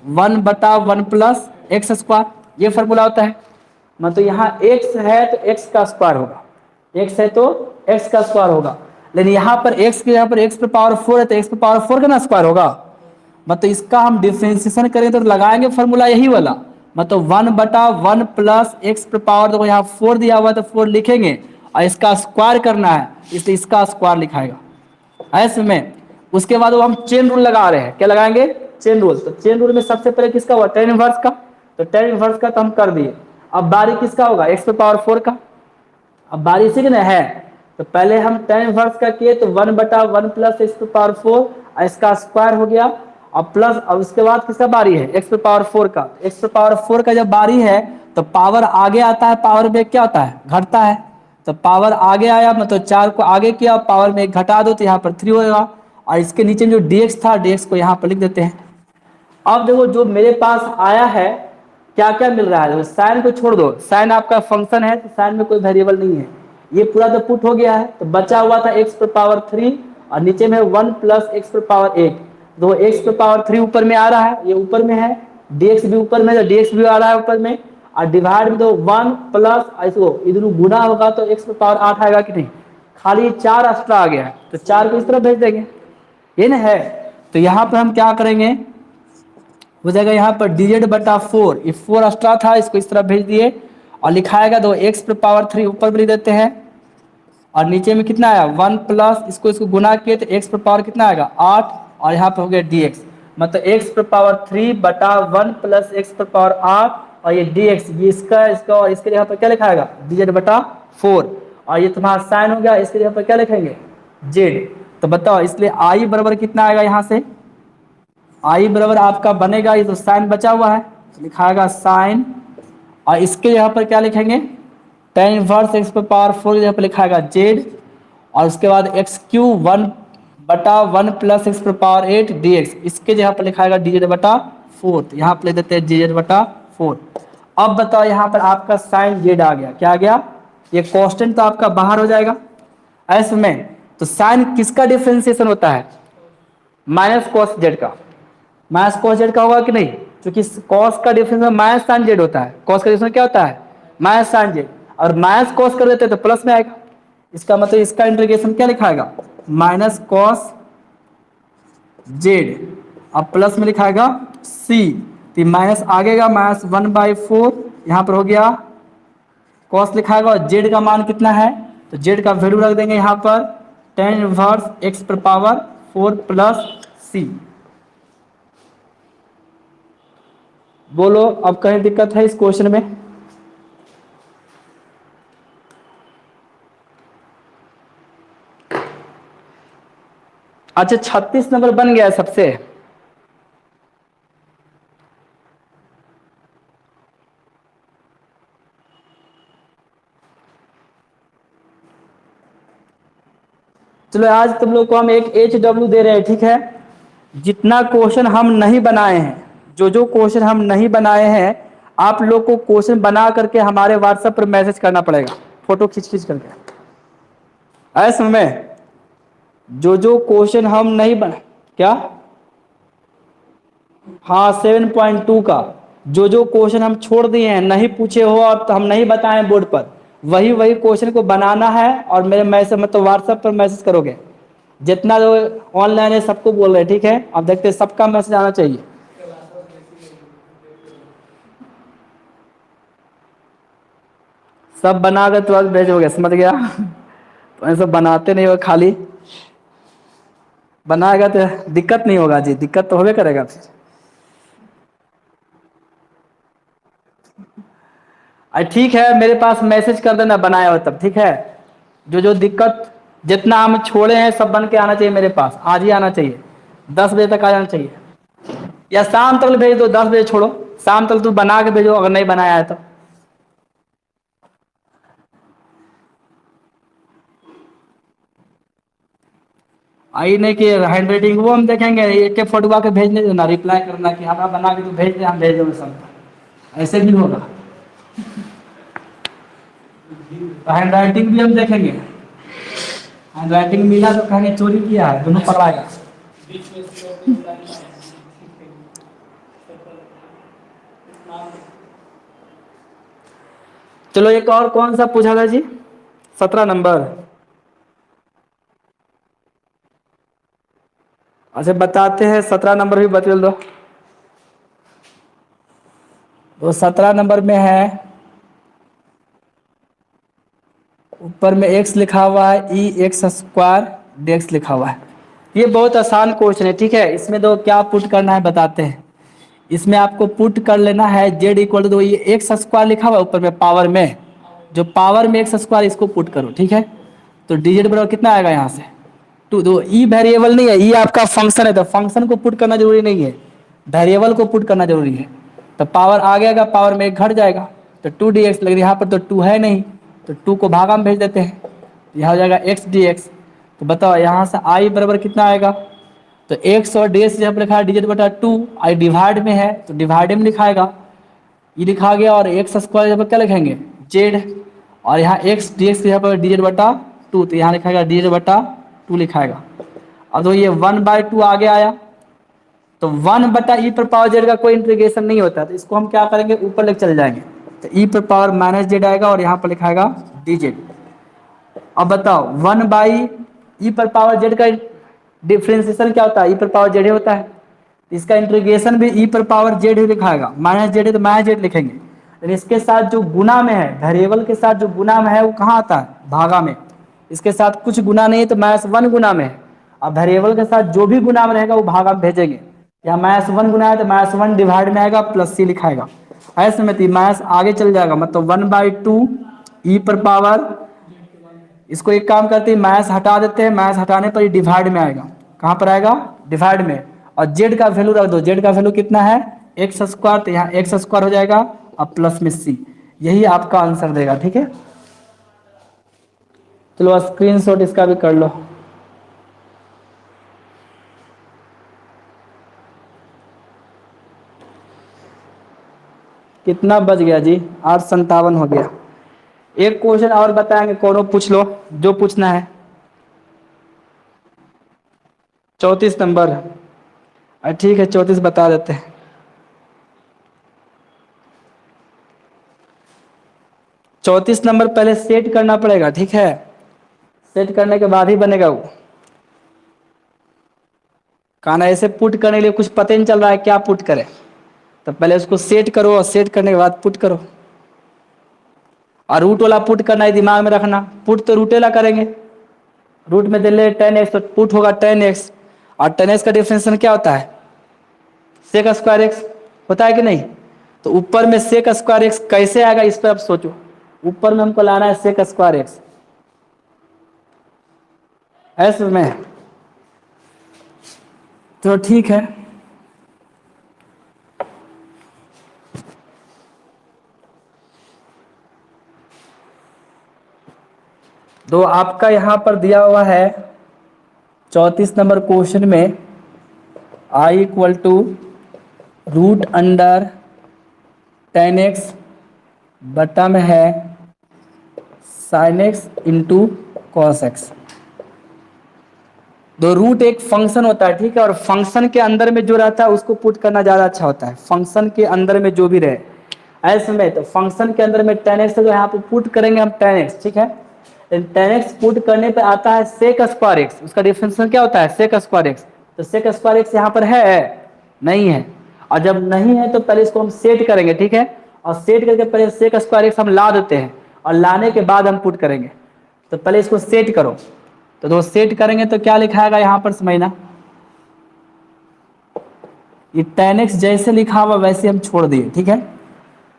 1/1 प्लस एक्स स्क्वायर, ये फॉर्मूला होता है। मतलब यहाँ x है तो x का स्क्वायर होगा, x है तो x का स्क्वायर होगा, लेकिन यहाँ पर x के यहाँ पर x पे पावर 4 है तो x पे पावर 4 का ना स्क्वायर होगा। मतलब इसका हम डिफ्रेंसिएशन करें तो लगाएंगे फॉर्मूला यही वाला, मतलब 1/1 प्लस एक्स पे पावर, देखो यहाँ 4 दिया हुआ है तो 4 लिखेंगे और इसका स्क्वायर करना है इसलिए इसका स्क्वायर लिखाएगा ऐसे में। उसके बाद वो हम चेन रूल लगा रहे हैं, क्या लगाएंगे? Chain rule. तो चेन रूल में सबसे पहले किसका हुआ? tan इनवर्स का। तो tan इनवर्स का तो हम कर दिए। अब बारी किसका होगा? x पे पावर 4 का। अब बारी इसी की ना है, तो पहले हम tan इनवर्स का किए तो 1/1 प्लस एक्स पे पावर 4 इसका स्क्वायर हो गया। अब प्लस, अब उसके बाद किसका बारी है? x पे पावर 4 का। x पे पावर 4 का जब बारी है तो पावर आगे आता है, पावर में क्या होता है? घटता है। तो पावर आगे आया मतलब 4 को आगे किया, पावर में 1 घटा दो तो यहाँ पर 3 होगा। और इसके नीचे जो dx था, dx को यहाँ पर लिख देते हैं। अब देखो जो मेरे पास आया है क्या क्या मिल रहा है, साइन को छोड़ दो, साइन आपका फंक्शन है तो साइन में कोई वेरिएबल नहीं है, ये पूरा तो पुट हो गया है। तो बचा हुआ था x पे पावर 3 और नीचे में 1 प्लस एक्स पे पावर 8। तो x पे पावर 3 ऊपर में आ रहा है, ये ऊपर में है, dx भी ऊपर में है तो dx भी आ रहा है ऊपर में, और डिवाइड में तो 1 प्लस इसको इधर गुना होगा तो x पे पावर 8 आएगा कि नहीं? खाली 4 एक्स्ट्रा आ गया है तो 4 को इस तरफ भेज देंगे, ये ना है। तो यहाँ पर हम क्या करेंगे, हो जाएगा यहाँ पर dz/4, ये 4 एक्स्ट्रा था इसको इस तरफ भेज दिए और लिखाएगा तो x पे पावर 3 ऊपर भी लिख देते हैं और नीचे में कितना आया 1 प्लस इसको इसको गुना किए तो x पे पावर कितना आएगा 8 और यहाँ पे हो गया dx, मतलब x पे पावर 3/1 प्लस एक्स पे पावर 8 और ये dx, ये इसका और इसके यहाँ पर क्या लिखाएगा dz/4 और ये तुम्हारा साइन हो गया, इसके यहाँ पर क्या लिखेंगे z। तो बताओ इसलिए i बराबर कितना आएगा, यहाँ से i बराबर आपका बनेगा, ये तो साइन बचा हुआ है तो लिखाएगा साइन और इसके यहाँ पर क्या लिखेंगे tan इनवर्स एक्स पे पावर 4 यहाँ पर लिखाएगा z और उसके बाद x³ 1/1 प्लस एक्स पे पावर 8 dx, इसके जगह पर लिखाएगा dz/4, तो यहाँ पर लिख देते हैं dz/4। अब बताओ यहाँ पर आपका साइन z आ गया, क्या आ गया? ये कांस्टेंट तो आपका बाहर हो जाएगा ऐसे में। तो साइन किसका डिफरेंशिएशन होता है? माइनस कॉस जेड का। माइनस कॉस जेड का होगा कि नहीं? क्योंकि कॉस का डिफरेंस माइनस साइन जेड होता है, कॉस का डिफरेंस क्या होता है? माइनस साइन जेड, और माइनस कॉस कर देते तो प्लस में आएगा, इसका मतलब इसका इंटीग्रेशन क्या लिखाएगा माइनस कॉस जेड, अब प्लस में लिखाएगा सी, तो माइनस आगेगा -1/4 यहाँ पर हो गया कॉस लिखाएगा और जेड का मान कितना है तो जेड का वैल्यू रख देंगे यहाँ पर tan इनवर्स एक्स पर पावर 4 प्लस सी। बोलो अब कहीं दिक्कत है इस क्वेश्चन में? अच्छा 36 नंबर बन गया है सबसे। चलो आज तुम लोग को हम एक HW दे रहे हैं, ठीक है? जितना क्वेश्चन हम नहीं बनाए हैं, जो क्वेश्चन हम नहीं बनाए हैं, आप लोग को क्वेश्चन बना करके हमारे व्हाट्सएप पर मैसेज करना पड़ेगा, फोटो खींच करके। ऐसे में जो क्वेश्चन हम नहीं बना, क्या? हाँ 7.2 का जो क्वेश्चन हम छोड़ दिए हैं, नहीं पूछे हो और तो हम नहीं बताएं बोर्ड पर, वही क्वेश्चन को बनाना है और मेरे मैसेज मतलब व्हाट्सएप पर मैसेज करोगे। जितना जो ऑनलाइन है सबको बोल रहे हैं, ठीक है? अब देखते हैं सबका मैसेज आना चाहिए। सब बना कर तुरंत भेजोगे, समझ गया? तो ऐसा बनाते नहीं हो, खाली बनाएगा तो दिक्कत नहीं होगा जी, दिक्कत तो होबे करेगा फिर। ठीक है मेरे पास मैसेज कर देना बनाया हो तब, ठीक है? जो दिक्कत जितना हम छोड़े हैं सब बन के आना चाहिए मेरे पास, आज ही आना चाहिए, 10 बजे तक आ जाना चाहिए या शाम तक भेज दो, 10 बजे छोड़ो, शाम तक तू बना के भेजो अगर नहीं बनाया है तो। आई नहीं कि हैंड राइटिंग वो हम देखेंगे, एक एक फोटो के भेजने देना, रिप्लाई करना कि हमारा बना के तू भेज दे, हम भेज देंगे सब, ऐसे भी होगा। तो हैंड राइटिंग भी हम देखेंगे, हैंड राइटिंग मिला तो कहेंगे चोरी किया है, दोनों पकड़ाएगा। चलो एक और कौन सा पूछा था जी? 17 नंबर। अच्छा बताते हैं, 17 नंबर भी बदल दो। तो 17 नंबर में है, ऊपर में x लिखा हुआ है, ई एक्स स्क्वायर dx लिखा हुआ है। ये बहुत आसान क्वेश्चन है, ठीक है। इसमें तो क्या पुट करना है बताते हैं। इसमें आपको पुट कर लेना है z इक्वल टू, ये एक्स स्क्वायर लिखा हुआ है ऊपर में पावर में, जो पावर में एक्स स्क्वायर इसको पुट करो, ठीक है। तो dz बराबर कितना आएगा यहाँ से टू। दो ई वेरिएबल नहीं है, ई आपका फंक्शन है, तो फंक्शन को पुट करना जरूरी नहीं है, वेरिएबल को पुट करना जरूरी है। तो पावर आ गया, पावर में एक घट जाएगा, तो 2 dx, लेकिन यहाँ पर तो 2 है नहीं, तो 2 को भागा में भेज देते हैं, यहाँ हो जाएगा x dx। तो बताओ यहाँ से i बराबर कितना आएगा, तो x और dx जब लिखा है dz बटा 2, i डिवाइड में है तो डिवाइड में लिखाएगा, ये लिखा गया। और एक्स स्क्वायर यहाँ पर क्या लिखेंगे जेड, और यहाँ एक्स डी एक्स यहाँ पर dz बटा 2, तो यहाँ लिखाएगा dz बटा 2 लिखाएगा। अब तो ये 1/2 आगे आया, तो 1/e पर पावर जेड का कोई इंटीग्रेशन नहीं होता, तो इसको हम क्या करेंगे ऊपर लेके चले जाएंगे, तो e पर पावर माइनस जेड आएगा और यहाँ पर लिखाएगा dz। अब बताओ 1/e पर पावर जेड का डिफ्रेंसिएशन क्या होता है, e पर पावर जेड ही होता है, इसका इंटीग्रेशन भी e पर पावर जेड ही लिखाएगा, माइनस जेड है तो माइनस जेड लिखेंगे। लेकिन इसके साथ जो गुना में है, वेरिएबल के साथ जो गुना में है वो कहाँ आता है भागा में, इसके साथ कुछ गुना नहीं है तो -1 गुना में है। अब वेरिएबल के साथ जो भी गुना में रहेगा वो भागा में भेजेंगे, यहाँ -1 गुना है तो -1 डिवाइड में आएगा प्लस सी लिखाएगा, ऐसे में माइनस आगे चल जाएगा, मतलब 1/2 ई पर पावर, इसको एक काम करते हैं माइनस हटा देते हैं, माइनस हटाने पर ये डिवाइड में आएगा, कहाँ पर आएगा डिवाइड में, और जेड का वैल्यू रख दो, जेड का वैल्यू कितना है एक्स स्क्वायर, तो यहाँ एक्स स्क्वायर हो जाएगा और प्लस में सी, यही आपका आंसर देगा, ठीक है। चलो स्क्रीनशॉट इसका भी कर लो। कितना बच गया जी, 8:57 हो गया। एक क्वेश्चन और बताएंगे, कोनो पूछ लो जो पूछना है। 34 नंबर, ठीक है 34 बता देते हैं। 34 नंबर पहले सेट करना पड़ेगा, ठीक है, सेट करने के बाद ही बनेगा वो। कहना ऐसे पुट करने के लिए कुछ पता नहीं चल रहा है क्या पुट करें, तो पहले उसको सेट करो और सेट करने के बाद पुट करो। और रूट वाला पुट करना है दिमाग में रखना, पुट तो रूट वाला करेंगे, रूट में दे ले 10x तो पुट होगा 10x, और 10x का डिफरेंशियल क्या होता है सेक स्क्वायर एक्स होता है कि नहीं। तो ऊपर में सेक स्क्वायर एक्स कैसे आएगा इस पर आप सोचो, ऊपर में हमको लाना है सेक स्क्वायर एक्स, ऐसे में तो ठीक है। तो आपका यहां पर दिया हुआ है 34 नंबर क्वेश्चन में i इक्वल टू √10x बटा में है sin x into cos x. तो रूट एक फंक्शन होता है, ठीक है, और फंक्शन के अंदर में जो रहता है उसको पुट करना ज़्यादा अच्छा होता है, फंक्शन के अंदर में जो भी रहे ऐसे में। तो फंक्शन के अंदर में 10x है तो यहाँ पे पुट करेंगे हम 10x, ठीक है। 10x पुट करने पे आता है सेक स्क्वायर एक्स, उसका डिफरेंशियल क्या होता है सेक स्क्वायर एक्स, तो सेक स्क्वायर एक्स यहाँ पर है नहीं है, और जब नहीं है तो पहले इसको हम सेट करेंगे, ठीक है, और सेट करके पहले सेक स्क्वायर एक्स हम ला देते हैं और लाने के बाद हम पुट करेंगे। तो पहले इसको सेट करो, तो सेट करेंगे तो क्या लिखाएगा यहाँ पर समझना, ये 10x जैसे लिखा हुआ वैसे हम छोड़ दिए, ठीक है।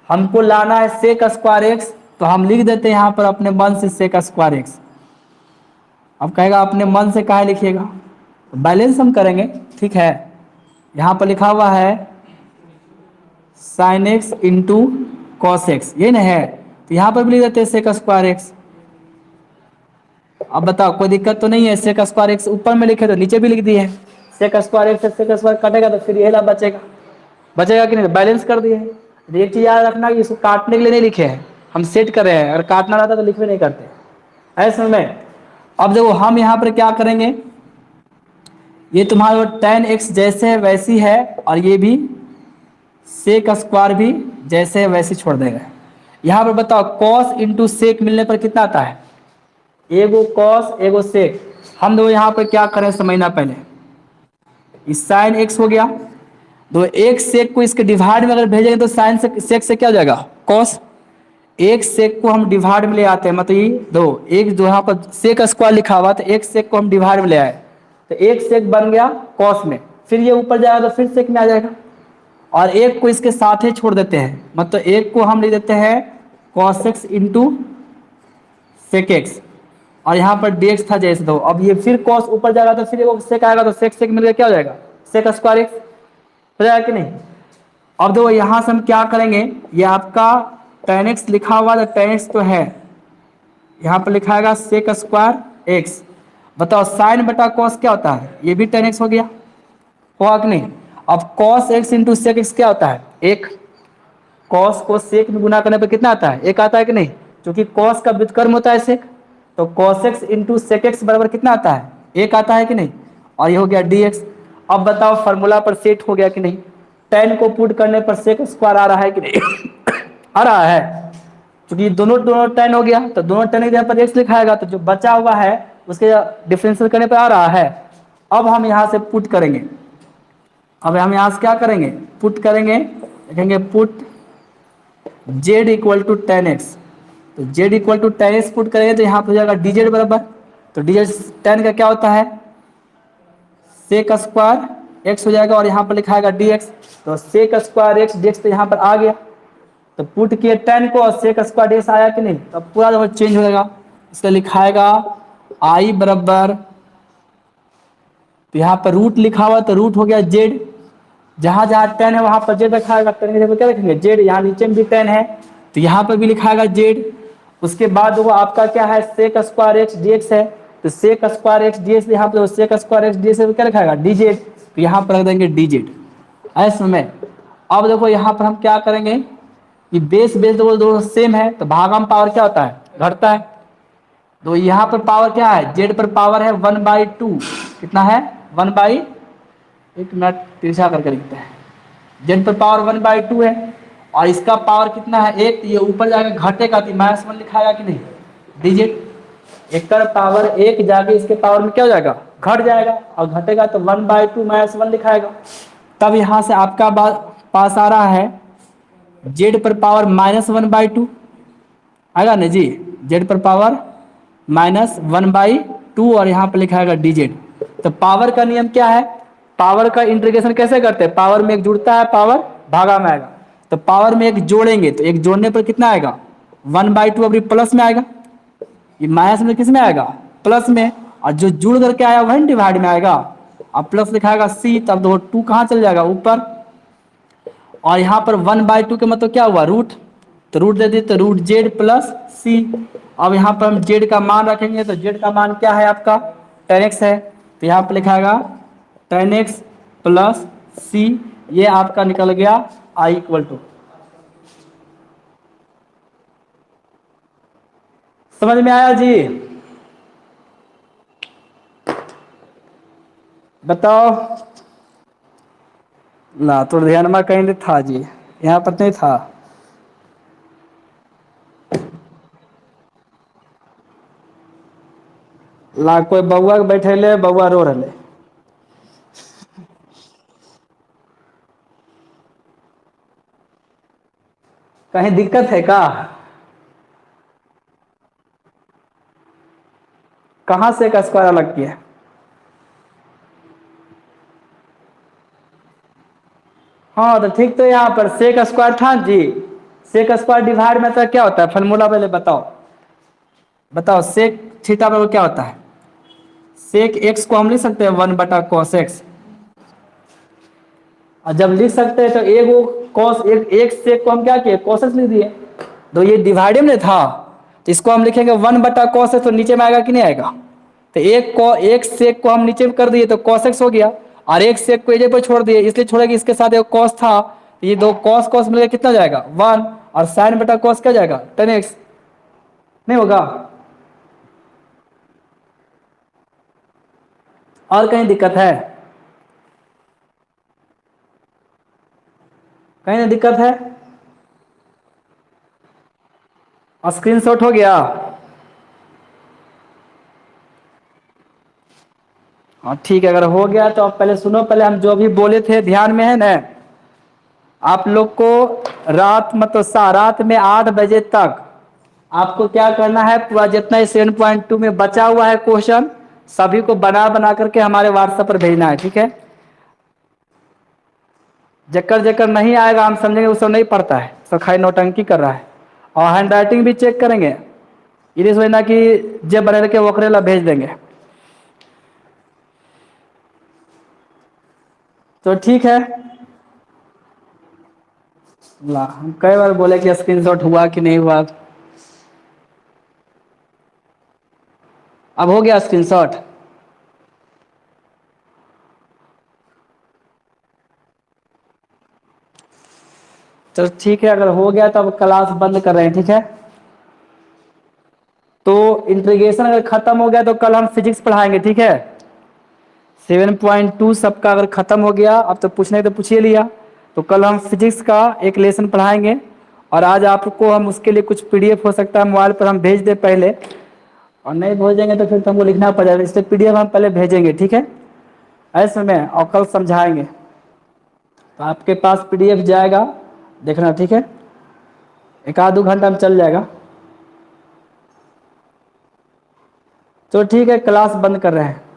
हमको लाना है सेक स्क्वायर एक्स, तो हम लिख देते हैं यहाँ पर अपने मन से सेक स्क्वायर एक्स। अब कहेगा अपने मन से काहे लिखिएगा, बैलेंस हम करेंगे, ठीक है। यहाँ पर लिखा हुआ है sine x into cos x, ये ना है, तो यहाँ पर भी लिख देते हैं सेक स्क्वायर एक्स। अब बताओ कोई दिक्कत तो नहीं है, सेक स्क्वायर एक्स ऊपर में लिखे तो नीचे भी लिख दिए, सेक स्क्वायर एक्स से सेक स्क्वायर कटेगा तो फिर यही लाभ बचेगा, बचेगा कि नहीं, बैलेंस कर दिए। एक चीज याद रखना कि इसको काटने के लिए नहीं लिखे हैं, हम सेट कर रहे हैं, अगर काटना रहता तो लिखवे नहीं करते ऐसे में। अब देखो हम यहाँ पर क्या करेंगे, ये तुम्हारा 10x जैसे है वैसी है, और ये भी सेक स्क्वायर भी जैसे है वैसे छोड़ देगा। यहाँ पर बताओ कॉस इंटू सेक मिलने पर कितना आता है एगो कॉस एगो सेक। हम लोग यहाँ पर क्या करें समझना पहले, इस साइन एक्स हो गया, तो एक सेक को इसके डिवाइड में अगर भेजेंगे तो साइन से सेक से क्या हो जाएगा कॉस। एक सेक को हम डिवाइड में ले आते हैं, मतलब ये दो एक जो यहाँ पर सेक स्क्वायर लिखा हुआ तो एक सेक को हम डिवाइड में ले आए तो एक सेक बन गया कॉस में, फिर ये ऊपर जाएगा तो फिर सेक में आ जाएगा, और एक को इसके साथ ही छोड़ देते हैं, मतलब एक को हम लिख देते हैं cos x into sec x, और यहाँ पर डी एक्स था जैसे, तो अब ये फिर कॉस ऊपर जाएगा तो फिर सेक आएगा, तो सेक सेक मिलकर क्या हो जाएगा सेक स्क्वायर एक्स हो जाएगा कि नहीं। अब देखो यहाँ से हम क्या करेंगे, ये आपका टेन एक्स लिखा हुआ तो टेन एक्स तो है, यहाँ पर लिखाएगा सेक स्क्वायर एक्स। बताओ साइन बटा कॉस क्या होता है, ये भी टेन एक्स हो गया, होगा कि नहीं। अब cos x into sec x क्या होता है एक, कॉस को सेक में गुना करने पर कितना आता है एक आता है कि नहीं, क्योंकि कॉस का व्युत्क्रम होता है सेक, तो cos x into sec x बराबर कितना आता है एक आता है कि नहीं, और ये हो गया डी एक्स। अब बताओ फार्मूला पर सेट हो गया कि नहीं, टेन को पुट करने पर सेक स्क्वायर आ रहा है कि नहीं आ रहा है, क्योंकि दोनों दोनों टेन हो गया तो दोनों टेन के जगह पर एक्स लिखाएगा, तो जो बचा हुआ है उसके डिफरेंशियल करने पर आ रहा है। अब हम यहाँ से पुट करेंगे, अब हम यहाँ से क्या करेंगे पुट करेंगे, लिखेंगे put z equal to ten x, तो z equal to ten x put करेंगे तो यहाँ पर हो जाएगा डी जेड बराबर, तो डी जेड टेन का क्या होता है सेक स्क्वायर एक्स हो जाएगा, और यहाँ पर लिखाएगा डी एक्स, तो sec square x d x तो यहाँ पर आ गया, तो पुट किए टेन को और सेक स्क्वायर डी एक्स आया कि नहीं, तो पूरा जो चेंज हो जाएगा, इसलिए लिखाएगा आई बराबर, तो यहाँ पर रूट लिखा हुआ तो रूट हो गया जेड, जहां जहां टेन है वहां पर जेड रखाएगा, टेन के जगह क्या रखेंगे जेड, यहाँ नीचे में भी टेन है तो यहाँ पर भी लिखाएगा जेड। उसके बाद वो आपका क्या है sec square x d x है, तो sec square x d x यहाँ पर sec square x d x क्या रखाएगा डी जेड, तो यहाँ पर रख देंगे डी जेड ऐसे में। अब देखो यहाँ पर हम क्या करेंगे कि बेस बेस दोनों सेम है तो भागा में पावर क्या होता है घटता है, तो यहाँ पर पावर क्या है जेड पर पावर है 1/2, कितना है 1 बाई, एक मिनट तिरछा करके लिखते हैं, जेड पर पावर 1/2 है और इसका पावर कितना है एक, तो ये ऊपर जाकर घटेगा तो माइनस वन लिखाएगा कि नहीं डीजेड, एक कर पावर एक जाके इसके पावर में क्या हो जाएगा घट जाएगा, और घटेगा तो 1/2 माइनस वन लिखाएगा। तब यहाँ से आपका पास आ रहा है जेड पर पावर -1/2 आएगा ना जी, जेड पर पावर -1/2 और यहाँ पर लिखाएगा डी जेड। तो पावर का नियम क्या है, पावर का इंटीग्रेशन कैसे करते हैं, पावर में एक जुड़ता है पावर भागा में आएगा, तो पावर में एक जोड़ेंगे तो एक जोड़ने पर कितना आएगा 1/2, अभी प्लस में आएगा, ये माइनस में किस में आएगा प्लस में, और जो जुड़ करके आया वही डिवाइड में आएगा, अब प्लस लिखाएगा सी, तब दो 2 कहाँ चल जाएगा ऊपर, और यहाँ पर 1/2 के मतलब क्या हुआ रूट, तो रूट दे दी तो रूट जेड प्लस सी। अब यहाँ पर हम जेड का मान रखेंगे तो जेड का मान क्या है आपका 10x है, तो यहाँ पर लिखाएगा 10x प्लस सी, ये आपका निकल गया आई इक्वल टू, समझ में आया जी, बताओ ना, तो ध्यान में कहीं नहीं था जी, यहाँ पर नहीं था, ला कोई बउआ के बैठे ले बउआ रो रहे, कहीं दिक्कत है का, कहाँ से का स्क्वायर अलग किया, हाँ तो ठीक, तो यहाँ पर सेक स्क्वायर था जी, सेक स्क्वायर डिवाइड में तो क्या होता है फॉर्मूला पहले बताओ, बताओ सेक थीटा बराबर क्या होता है, सेक एक्स को हम लिख सकते हैं 1/cos x, और जब लिख सकते हैं तो एक कॉस एक सेक को हम क्या किए cos x लिख दिए, तो ये डिवाइड में था तो इसको हम लिखेंगे 1/cos x, तो नीचे में आएगा कि नहीं आएगा, तो एक सेक को हम नीचे में कर दिए तो cos x हो गया, और एक सेक को एजे पर छोड़ दिए इसलिए छोड़ा कि इसके साथ एक cos था, तो ये दो cos cos मिलकर कितना जाएगा 1, और sin बटा cos क्या जाएगा 10x, नहीं होगा, और कहीं दिक्कत है, कहीं ना दिक्कत है, और स्क्रीनशॉट हो गया, हाँ ठीक है, अगर हो गया तो आप पहले सुनो, पहले हम जो भी बोले थे ध्यान में है ना। आप लोग को रात मतलब रात में 8 बजे तक आपको क्या करना है, पूरा जितना 7.2 में बचा हुआ है क्वेश्चन सभी को बना बना करके हमारे व्हाट्सएप पर भेजना है, ठीक है। जक्कर जक्कर नहीं आएगा हम समझेंगे वो सब नहीं पढ़ता है, सब खाली नौटंकी कर रहा है। और हैंड राइटिंग भी चेक करेंगे, ये सोचना कि जब बने के वकरेला भेज देंगे। तो ठीक है, ला हम कई बार बोले कि स्क्रीनशॉट हुआ कि नहीं हुआ। अब हो गया स्क्रीनशॉट। तो ठीक है, अगर हो गया तो अब क्लास बंद कर रहे हैं, ठीक है। तो इंटीग्रेशन अगर खत्म हो गया तो कल हम फिजिक्स पढ़ाएंगे, ठीक है। 7.2 सबका अगर खत्म हो गया, अब तो पूछने तो पूछ ही लिया, तो कल हम फिजिक्स का एक लेसन पढ़ाएंगे। और आज आपको हम उसके लिए कुछ पीडीएफ हो सकता है मोबाइल पर हम भेज दें पहले, और नहीं भेजेंगे तो फिर तो हमको लिखना पड़ेगा, इसलिए पीडीएफ हम पहले भेजेंगे, ठीक है। ऐसे में और कल समझाएंगे, तो आपके पास पीडीएफ जाएगा, देखना, ठीक है। एक आध 2 घंटा में चल जाएगा। तो ठीक है, क्लास बंद कर रहे हैं।